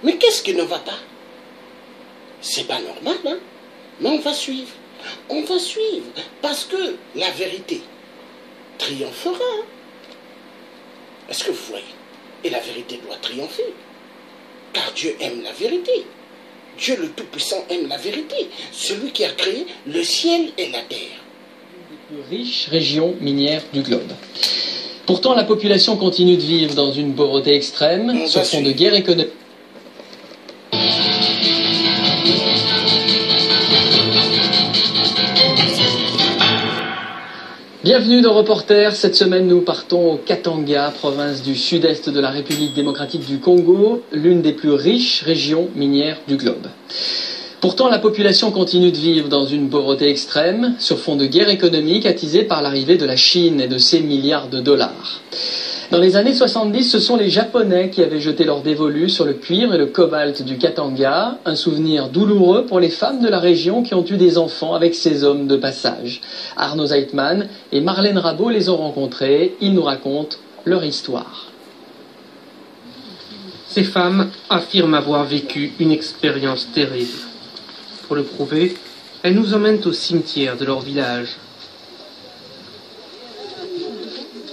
Mais qu'est-ce qui ne va pas? C'est pas normal, hein? Mais on va suivre. On va suivre parce que la vérité triomphera. Est-ce que vous voyez? Et la vérité doit triompher. Car Dieu aime la vérité. Dieu le Tout-Puissant aime la vérité. Celui qui a créé le ciel et la terre. La plus riche région minière du globe. Pourtant, la population continue de vivre dans une pauvreté extrême, sur fond de guerre économique. Bienvenue dans Reporter. Cette semaine, nous partons au Katanga, province du sud-est de la République démocratique du Congo, l'une des plus riches régions minières du globe. Pourtant, la population continue de vivre dans une pauvreté extrême, sur fond de guerre économique attisée par l'arrivée de la Chine et de ses milliards de dollars. Dans les années 70, ce sont les Japonais qui avaient jeté leur dévolu sur le cuivre et le cobalt du Katanga, un souvenir douloureux pour les femmes de la région qui ont eu des enfants avec ces hommes de passage. Arnaud Zeitman et Marlène Rabot les ont rencontrés, ils nous racontent leur histoire. Ces femmes affirment avoir vécu une expérience terrible. Pour le prouver, elles nous emmènent au cimetière de leur village.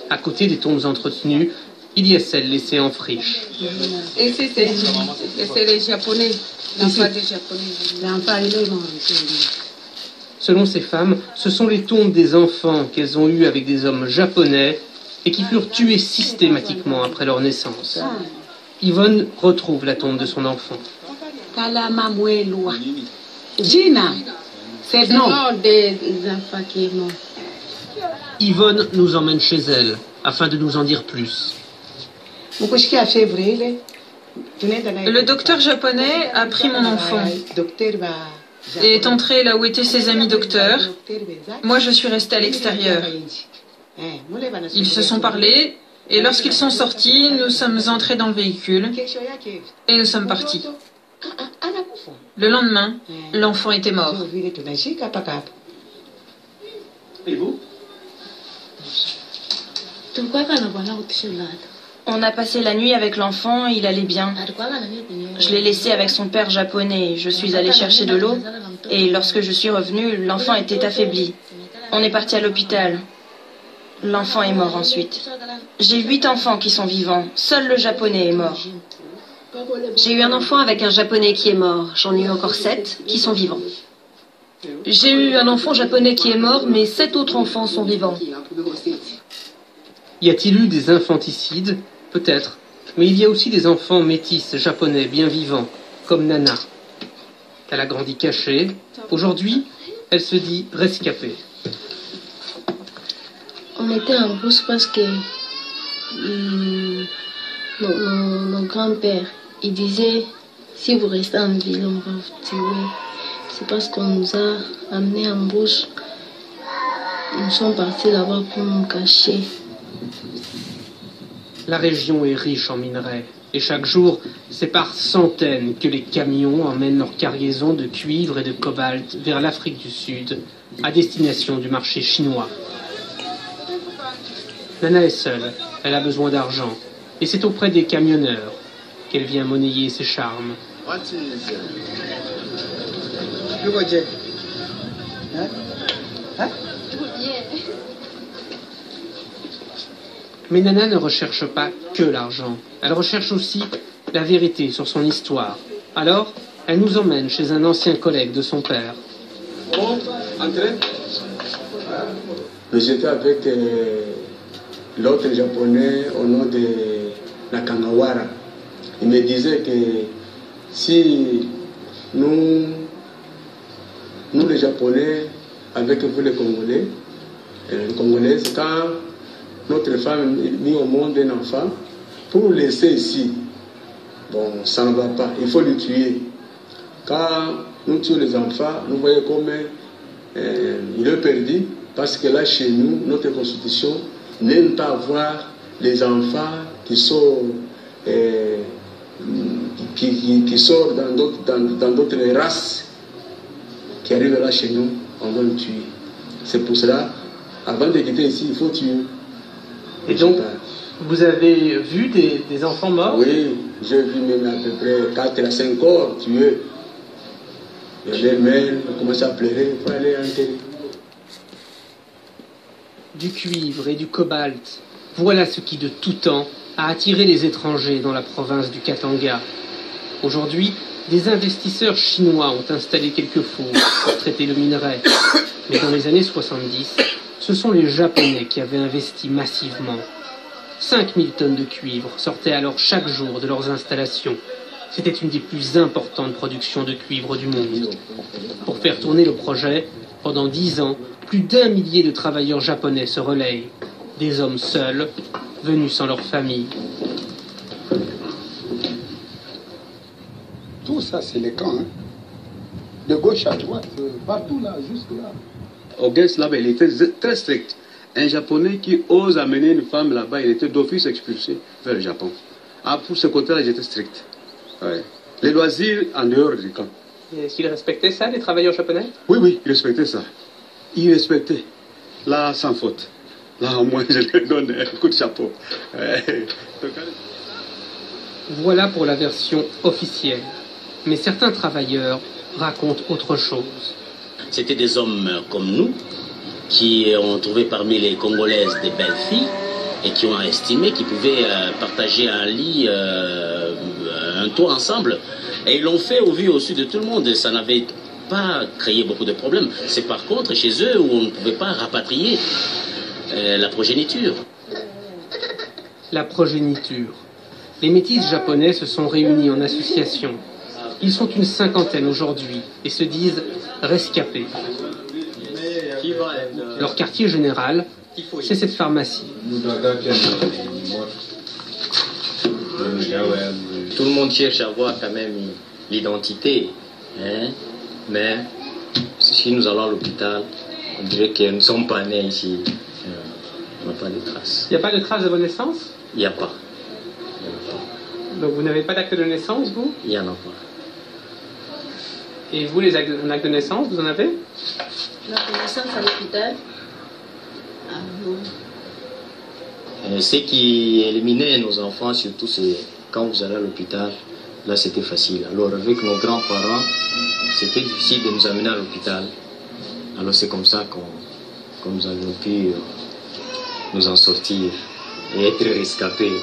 À côté des tombes entretenues, il y a celles laissées en friche. Et c'est les Japonais, l'enfant des Japonais. Selon ces femmes, ce sont les tombes des enfants qu'elles ont eues avec des hommes japonais et qui furent tués systématiquement après leur naissance. Yvonne retrouve la tombe de son enfant. Gina, c'est le nom des enfants qui est mort. Yvonne nous emmène chez elle, afin de nous en dire plus. Le docteur japonais a pris mon enfant et est entré là où étaient ses amis docteurs. Moi, je suis restée à l'extérieur. Ils se sont parlé et lorsqu'ils sont sortis, nous sommes entrés dans le véhicule et nous sommes partis. Le lendemain, l'enfant était mort. Et vous? On a passé la nuit avec l'enfant, il allait bien. Je l'ai laissé avec son père japonais. Je suis allée chercher de l'eau et lorsque je suis revenue, l'enfant était affaibli. On est parti à l'hôpital. L'enfant est mort ensuite. J'ai 8 enfants qui sont vivants. Seul le japonais est mort. J'ai eu un enfant avec un japonais qui est mort. J'en ai eu encore 7 qui sont vivants. J'ai eu un enfant japonais qui est mort, mais 7 autres enfants sont vivants. Y a-t-il eu des infanticides? Peut-être. Mais il y a aussi des enfants métis japonais bien vivants, comme Nana. Elle a grandi cachée. Aujourd'hui, elle se dit rescapée. On était en brousse parce que nos grands-pères, ils disaient, si vous restez en ville, on va vous tuer. C'est parce qu'on nous a amenés en brousse. Nous sommes partis là-bas pour nous cacher. La région est riche en minerais. Et chaque jour, c'est par centaines que les camions emmènent leur cargaison de cuivre et de cobalt vers l'Afrique du Sud, à destination du marché chinois. Nana est seule, elle a besoin d'argent, et c'est auprès des camionneurs qu'elle vient monnayer ses charmes. Mais Nana ne recherche pas que l'argent, elle recherche aussi la vérité sur son histoire. Alors, elle nous emmène chez un ancien collègue de son père. Bon, entrez. J'étais avec l'autre japonais au nom de Nakangawara. Il me disait que si nous les Japonais, avec vous les Congolais, quand notre femme met au monde un enfant, pour le laisser ici, bon, ça ne va pas, il faut le tuer. Quand nous tuons les enfants, nous voyons comme il est perdu, parce que là, chez nous, notre constitution n'aime pas voir les enfants qui sont dans d'autres races qui arrivent là chez nous, on doit le tuer. C'est pour cela, avant de quitter ici, il faut tuer. Et donc, vous avez vu des enfants morts? Oui, j'ai vu même à peu près 4 à 5 corps tués. Les mères ont commencé à pleurer, il faut aller enterrer. Du cuivre et du cobalt, voilà ce qui de tout temps a attiré les étrangers dans la province du Katanga. Aujourd'hui, des investisseurs chinois ont installé quelques fours pour traiter le minerai. Mais dans les années 70, ce sont les Japonais qui avaient investi massivement. 5000 tonnes de cuivre sortaient alors chaque jour de leurs installations. C'était une des plus importantes productions de cuivre du monde. Pour faire tourner le projet, pendant 10 ans, plus d'1 millier de travailleurs japonais se relayent. Des hommes seuls, venus sans leur famille. Tout ça, c'est les camps. Hein. De gauche à droite, partout là, jusque là. Auguste là-bas, il était très strict. Un Japonais qui ose amener une femme là-bas, il était d'office expulsé vers le Japon. Ah, pour ce côté-là, j'étais strict. Ouais. Les loisirs en dehors du camp. Est-ce qu'ils respectaient ça, les travailleurs japonais? Oui, oui, ils respectaient ça. Ils respectaient. Là, sans faute. Là, au moins, je leur donne un coup de chapeau. Ouais. Voilà pour la version officielle. Mais certains travailleurs racontent autre chose. C'était des hommes comme nous qui ont trouvé parmi les Congolaises des belles filles et qui ont estimé qu'ils pouvaient partager un lit, un toit ensemble. Et ils l'ont fait au vu et au su de tout le monde. Et ça n'avait pas créé beaucoup de problèmes. C'est par contre chez eux où on ne pouvait pas rapatrier la progéniture. La progéniture. Les métis japonais se sont réunis en association. Ils sont une 50aine aujourd'hui et se disent rescapés. Leur quartier général, c'est cette pharmacie. Tout le monde cherche à voir quand même l'identité. Hein? Mais si nous allons à l'hôpital, on dirait que nous ne sommes pas nés ici. On n'a pas de traces. Il n'y a pas de traces de vos naissances? Il n'y a pas. Donc vous n'avez pas d'acte de naissance, vous? Il n'y en a pas. Et vous, un acte de naissance, vous en avez? La naissance à l'hôpital? Ah non. Ce qui éliminait nos enfants, surtout, c'est quand vous allez à l'hôpital, là c'était facile. Alors avec nos grands-parents, c'était difficile de nous amener à l'hôpital. Alors c'est comme ça qu'on nous avons pu nous en sortir et être rescapés.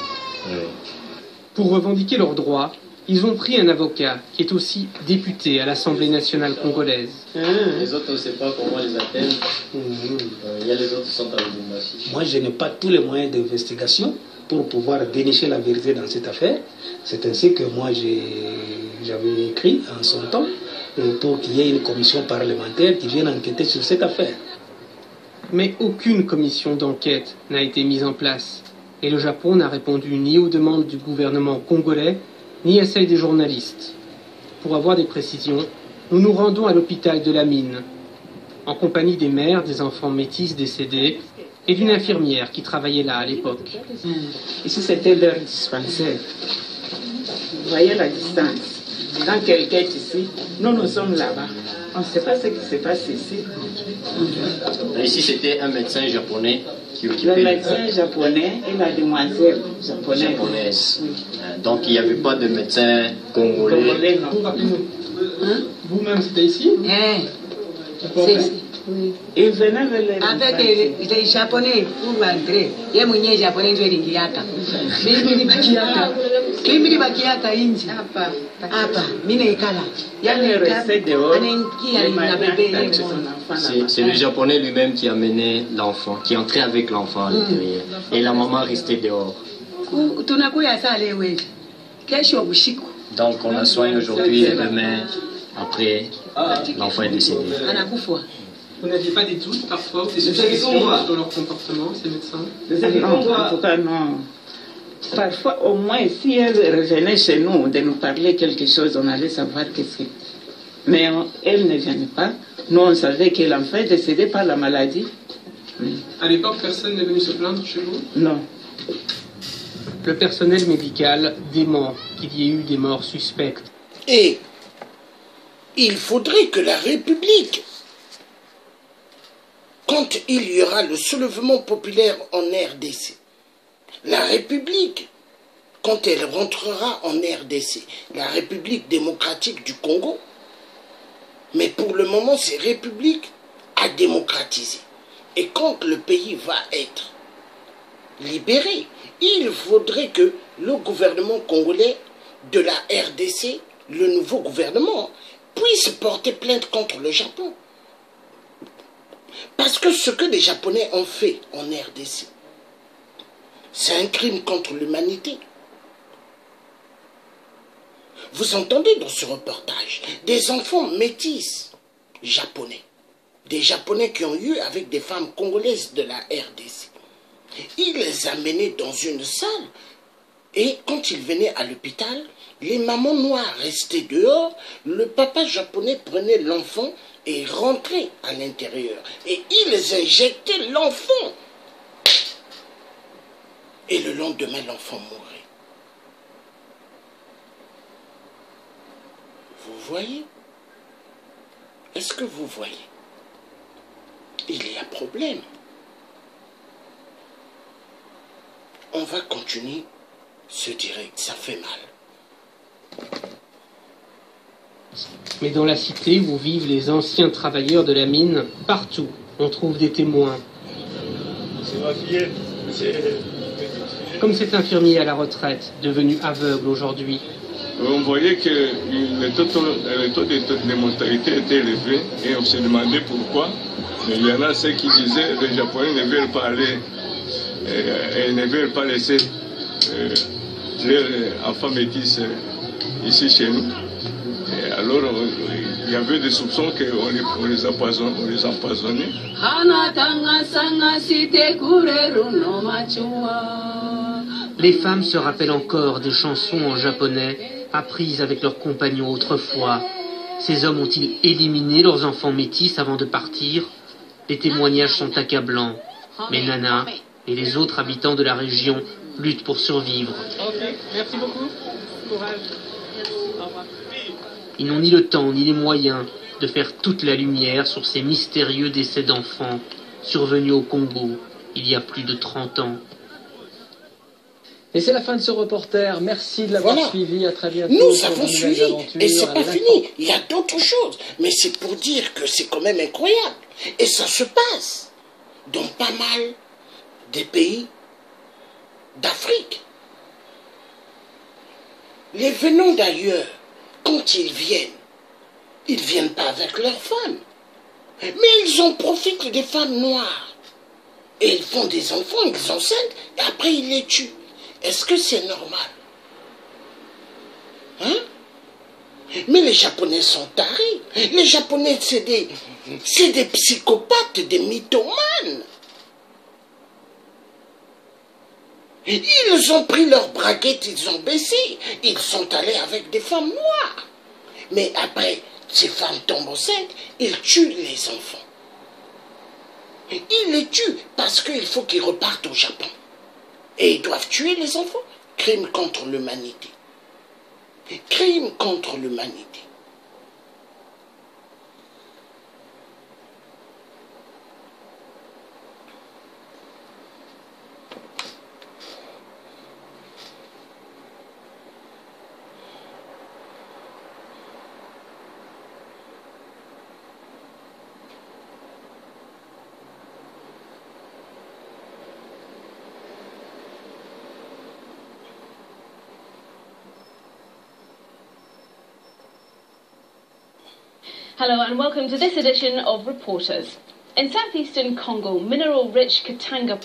Pour revendiquer leurs droits, ils ont pris un avocat qui est aussi député à l'Assemblée nationale congolaise. Les autres, on ne sait pas comment les atteindre. Il y a les autres qui sont à Lubumbashi. Moi, je n'ai pas tous les moyens d'investigation pour pouvoir dénicher la vérité dans cette affaire. C'est ainsi que moi, j'avais écrit en son temps pour qu'il y ait une commission parlementaire qui vienne enquêter sur cette affaire. Mais aucune commission d'enquête n'a été mise en place. Et le Japon n'a répondu ni aux demandes du gouvernement congolais, ni à celles des journalistes. Pour avoir des précisions, nous nous rendons à l'hôpital de la Mine, en compagnie des mères des enfants métis décédés et d'une infirmière qui travaillait là à l'époque. Ici, c'était leur dispensaire. Vous voyez la distance. Quand quelqu'un est ici, nous sommes là-bas. On ne sait pas ce qui se passe ici. Ici, c'était un médecin japonais qui occupait... Le médecin japonais et la demoiselle japonaise. Donc, il n'y avait pas de médecin congolais. Congolais, non. Vous-même, c'était ici? Oui. Il venait avec les Japonais pour rentrer. Il y a des Japonais qui viennent Kiaka. C'est le Japonais lui-même qui amenait l'enfant, qui entrait avec l'enfant à l'intérieur. Et la maman restait dehors. Donc on la soigne aujourd'hui et demain, après, l'enfant est décédé. Vous n'aviez pas des doutes parfois ou des suspicions sur leur comportement, ces médecins? Non, en tout cas non. Parfois, au moins, si elle revenait chez nous de nous parler quelque chose, on allait savoir qu'est-ce que... Mais elle ne venait pas. Nous, on savait que l'enfant est décédé par la maladie. À l'époque, personne n'est venu se plaindre chez vous? Non. Le personnel médical dément qu'il y ait eu des morts suspectes. Et il faudrait que la République, quand il y aura le soulèvement populaire en RDC, la République, quand elle rentrera en RDC, la République démocratique du Congo, mais pour le moment, c'est République à démocratiser. Et quand le pays va être libéré, il faudrait que le gouvernement congolais de la RDC, le nouveau gouvernement, puisse porter plainte contre le Japon. Parce que ce que les Japonais ont fait en RDC, c'est un crime contre l'humanité. Vous entendez dans ce reportage des enfants métis japonais, des Japonais qui ont eu avec des femmes congolaises de la RDC. Ils les amenaient dans une salle et quand ils venaient à l'hôpital, les mamans noires restaient dehors, le papa japonais prenait l'enfant et rentrait à l'intérieur. Et ils injectaient l'enfant. Et le lendemain, l'enfant mourait. Vous voyez? Est-ce que vous voyez? Il y a problème. On va continuer ce direct, ça fait mal. Mais dans la cité où vivent les anciens travailleurs de la mine, partout, on trouve des témoins. C'est ma fillette. Comme cet infirmier à la retraite, devenu aveugle aujourd'hui. On voyait que le taux de mortalité était élevé et on se demandait pourquoi. Mais il y en a ceux qui disaient que les Japonais ne veulent pas aller et ne veulent pas laisser leurs enfants métis ici chez nous. Et alors il y avait des soupçons qu'on les empoisonnait. Les femmes se rappellent encore des chansons en japonais apprises avec leurs compagnons autrefois. Ces hommes ont-ils éliminé leurs enfants métis avant de partir? Les témoignages sont accablants. Mais Nana et les autres habitants de la région luttent pour survivre. Ok, merci beaucoup. Courage. Au revoir. Ils n'ont ni le temps ni les moyens de faire toute la lumière sur ces mystérieux décès d'enfants survenus au Congo il y a plus de 30 ans. Et c'est la fin de ce reporter. Merci de l'avoir suivi. À très bientôt. Nous avons suivi. Et c'est pas fini. Il y a d'autres choses. Mais c'est pour dire que c'est quand même incroyable. Et ça se passe dans pas mal des pays d'Afrique. Les venants d'ailleurs, quand ils viennent pas avec leurs femmes. Mais ils en profitent des femmes noires. Et ils font des enfants, ils enceintent, et après ils les tuent. Est-ce que c'est normal? Hein? Mais les Japonais sont tarés. Les Japonais, c'est des psychopathes, des mythomanes. Ils ont pris leurs braguettes, ils ont baissé. Ils sont allés avec des femmes noires. Mais après, ces femmes tombent enceintes, ils tuent les enfants. Ils les tuent parce qu'il faut qu'ils repartent au Japon. Et ils doivent tuer les enfants. Crime contre l'humanité. Crime contre l'humanité. Hello and welcome to this edition of Reporters. In southeastern Congo, mineral-rich Katanga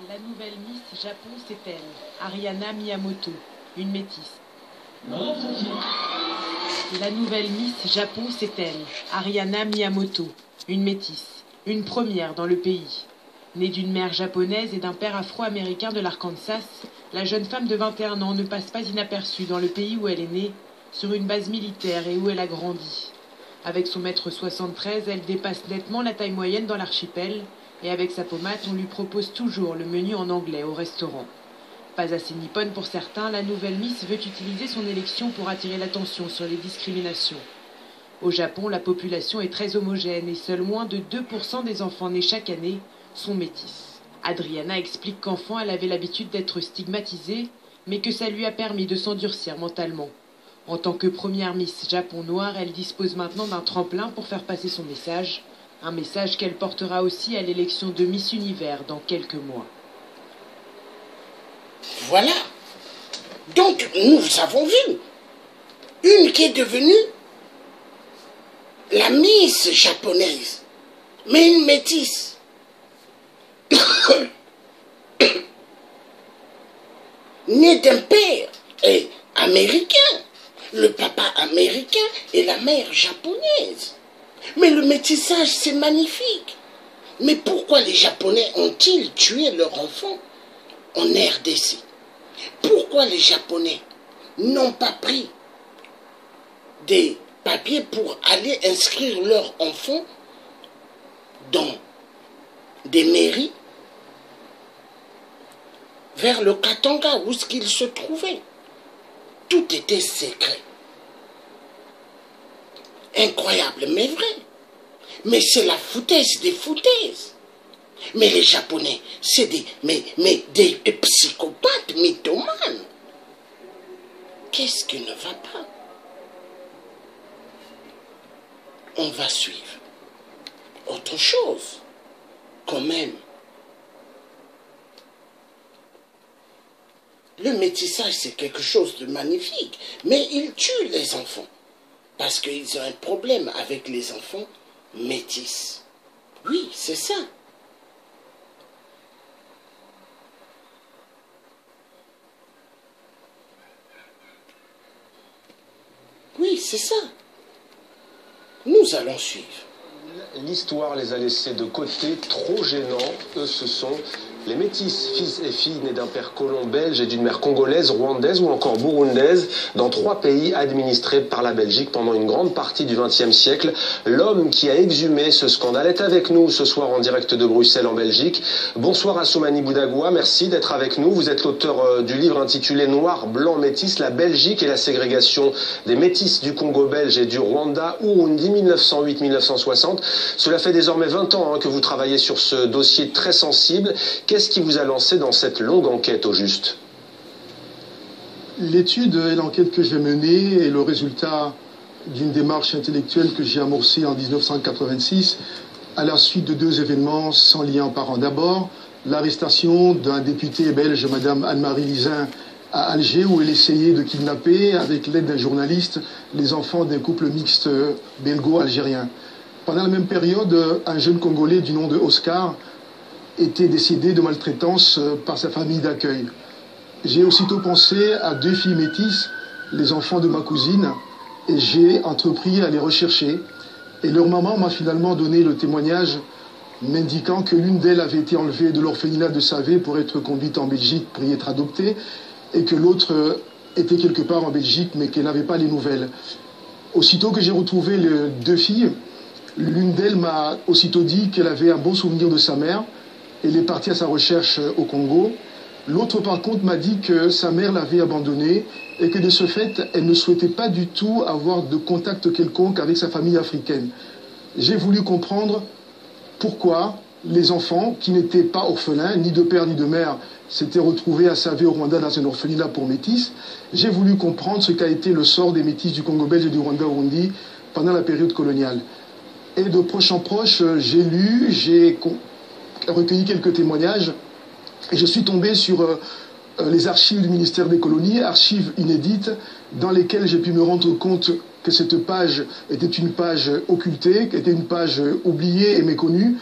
La nouvelle Miss Japon, c'est elle, Ariana Miyamoto, une métisse. La nouvelle Miss Japon, c'est elle, Ariana Miyamoto, une métisse, une première dans le pays. Née d'une mère japonaise et d'un père afro-américain de l'Arkansas, la jeune femme de 21 ans ne passe pas inaperçue dans le pays où elle est née, sur une base militaire et où elle a grandi. Avec son mètre 73, elle dépasse nettement la taille moyenne dans l'archipel, et avec sa pommade, on lui propose toujours le menu en anglais au restaurant. Pas assez nippone pour certains, la nouvelle Miss veut utiliser son élection pour attirer l'attention sur les discriminations. Au Japon, la population est très homogène et seuls moins de 2% des enfants nés chaque année sont métis. Adriana explique qu'enfant, elle avait l'habitude d'être stigmatisée, mais que ça lui a permis de s'endurcir mentalement. En tant que première Miss Japon noire, elle dispose maintenant d'un tremplin pour faire passer son message. Un message qu'elle portera aussi à l'élection de Miss Univers dans quelques mois. Voilà. Donc, nous avons vu une qui est devenue la Miss japonaise, mais une métisse. Née d'un père et américain, le papa américain et la mère japonaise. Mais le métissage, c'est magnifique. Mais pourquoi les Japonais ont-ils tué leurs enfants en RDC? Pourquoi les Japonais n'ont pas pris des papiers pour aller inscrire leurs enfants dans des mairies vers le Katanga où est-ce qu'ils se trouvaient? Tout était secret. Incroyable, mais vrai. Mais c'est la foutaise des foutaises. Mais les Japonais, c'est des psychopathes mythomanes. Qu'est-ce qui ne va pas? On va suivre. Autre chose, quand même. Le métissage, c'est quelque chose de magnifique. Mais ils tuent les enfants. Parce qu'ils ont un problème avec les enfants métis. Oui, c'est ça. Oui, c'est ça. Nous allons suivre. l'histoire les a laissés de côté, trop gênants. Eux, ce sont les métis, fils et filles nés d'un père colon belge et d'une mère congolaise, rwandaise ou encore burundaise, dans 3 pays administrés par la Belgique pendant une grande partie du XXe siècle. L'homme qui a exhumé ce scandale est avec nous ce soir en direct de Bruxelles en Belgique. Bonsoir Assoumani Boudagua, merci d'être avec nous. Vous êtes l'auteur du livre intitulé Noir, Blanc, Métis, la Belgique et la ségrégation des métis du Congo belge et du Rwanda, Urundi, 1908-1960. Cela fait désormais 20 ans que vous travaillez sur ce dossier très sensible. Qu'est-ce qui vous a lancé dans cette longue enquête au juste? L'étude et l'enquête que j'ai menée est le résultat d'une démarche intellectuelle que j'ai amorcée en 1986 à la suite de 2 événements sans lien apparent. D'abord, l'arrestation d'un député belge, Madame Anne-Marie Lizin, à Alger, où elle essayait de kidnapper, avec l'aide d'un journaliste, les enfants d'un couple mixte belgo-algérien. Pendant la même période, un jeune Congolais du nom de Oscar était décédé de maltraitance par sa famille d'accueil. J'ai aussitôt pensé à 2 filles métisses, les enfants de ma cousine, et j'ai entrepris à les rechercher. Et leur maman m'a finalement donné le témoignage m'indiquant que l'une d'elles avait été enlevée de l'orphelinat de Savé pour être conduite en Belgique pour y être adoptée, et que l'autre était quelque part en Belgique, mais qu'elle n'avait pas les nouvelles. Aussitôt que j'ai retrouvé les 2 filles, l'une d'elles m'a aussitôt dit qu'elle avait un bon souvenir de sa mère. Elle est partie à sa recherche au Congo. L'autre, par contre, m'a dit que sa mère l'avait abandonnée et que de ce fait, elle ne souhaitait pas du tout avoir de contact quelconque avec sa famille africaine. J'ai voulu comprendre pourquoi les enfants, qui n'étaient pas orphelins, ni de père ni de mère, s'étaient retrouvés à Savé au Rwanda dans un orphelinat pour métis. J'ai voulu comprendre ce qu'a été le sort des métis du Congo belge et du Rwanda-Urundi pendant la période coloniale. Et de proche en proche, j'ai lu, j'ai recueilli quelques témoignages et je suis tombé sur les archives du ministère des colonies, archives inédites, dans lesquelles j'ai pu me rendre compte que cette page était une page occultée, qu'était une page oubliée et méconnue,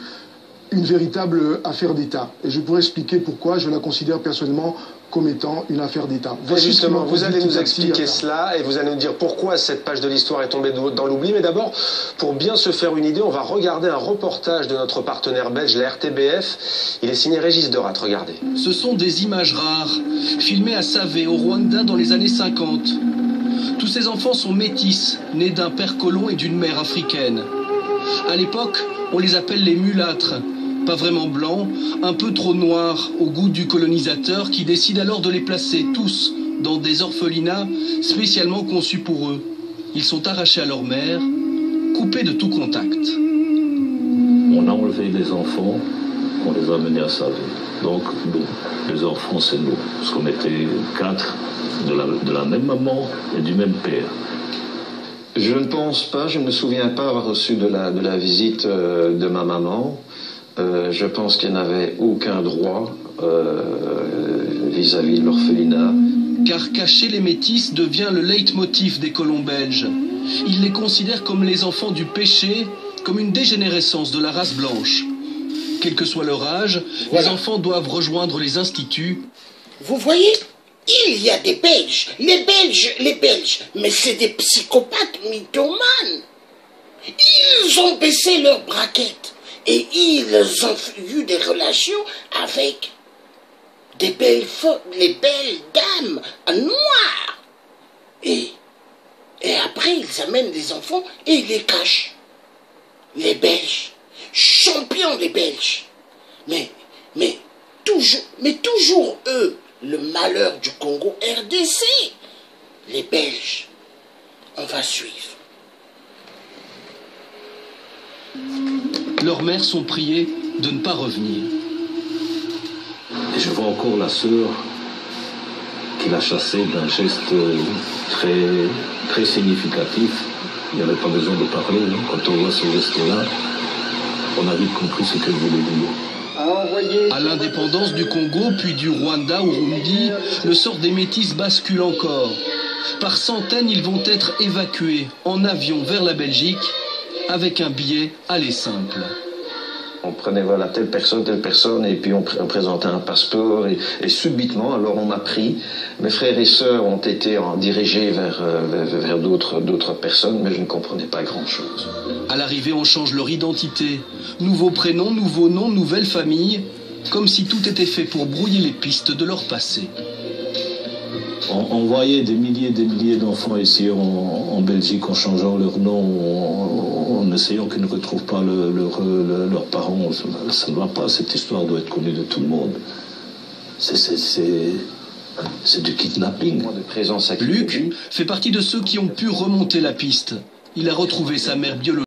une véritable affaire d'État. Et je pourrais expliquer pourquoi je la considère personnellement comme étant une affaire d'État. Justement, vous allez nous expliquer cela et vous allez nous dire pourquoi cette page de l'histoire est tombée dans l'oubli. Mais d'abord, pour bien se faire une idée, on va regarder un reportage de notre partenaire belge, la RTBF. Il est signé Régis Derat, regardez. Ce sont des images rares, filmées à Savé, au Rwanda, dans les années 50. Tous ces enfants sont métis, nés d'un père colon et d'une mère africaine. À l'époque, on les appelle les mulâtres. Pas vraiment blancs, un peu trop noirs au goût du colonisateur qui décide alors de les placer tous dans des orphelinats spécialement conçus pour eux. Ils sont arrachés à leur mère, coupés de tout contact. On a enlevé les enfants, on les a menés à Savé. Donc nous, les enfants c'est nous, parce qu'on était 4 de la même maman et du même père. Je ne pense pas, je ne me souviens pas avoir reçu de la visite de ma maman. Je pense qu'elle n'avait aucun droit vis-à-vis de l'orphelinat. Car cacher les métis devient le leitmotiv des colons belges. Ils les considèrent comme les enfants du péché, comme une dégénérescence de la race blanche. Quel que soit leur âge, les enfants doivent rejoindre les instituts. Vous voyez, il y a des Belges, les Belges, mais c'est des psychopathes mythomanes. Ils ont baissé leurs braquettes. Et ils ont eu des relations avec les belles dames noires. Et après, ils amènent les enfants et ils les cachent. Les Belges, champions des Belges. Mais toujours eux, le malheur du Congo RDC. Les Belges, on va suivre. Leurs mères sont priées de ne pas revenir. Et je vois encore la sœur qui l'a chassée d'un geste très significatif. Il n'y avait pas besoin de parler. Quand on voit ce geste-là, on a vite compris ce qu'elle voulait dire. À l'indépendance du Congo, puis du Rwanda au Burundi, le sort des métis bascule encore. Par centaines, ils vont être évacués en avion vers la Belgique, avec un billet aller simple. On prenait voilà telle personne, et puis on présentait un passeport, et subitement, alors on m'a pris. Mes frères et sœurs ont été dirigés vers d'autres personnes, mais je ne comprenais pas grand-chose. À l'arrivée, on change leur identité. Nouveau prénom, nouveau nom, nouvelle famille, comme si tout était fait pour brouiller les pistes de leur passé. On voyait des milliers d'enfants ici en Belgique en changeant leur nom, en essayant qu'ils ne retrouvent pas leurs parents. Ça ne va pas, cette histoire doit être connue de tout le monde. C'est du kidnapping. Luc fait partie de ceux qui ont pu remonter la piste. Il a retrouvé sa mère biologique.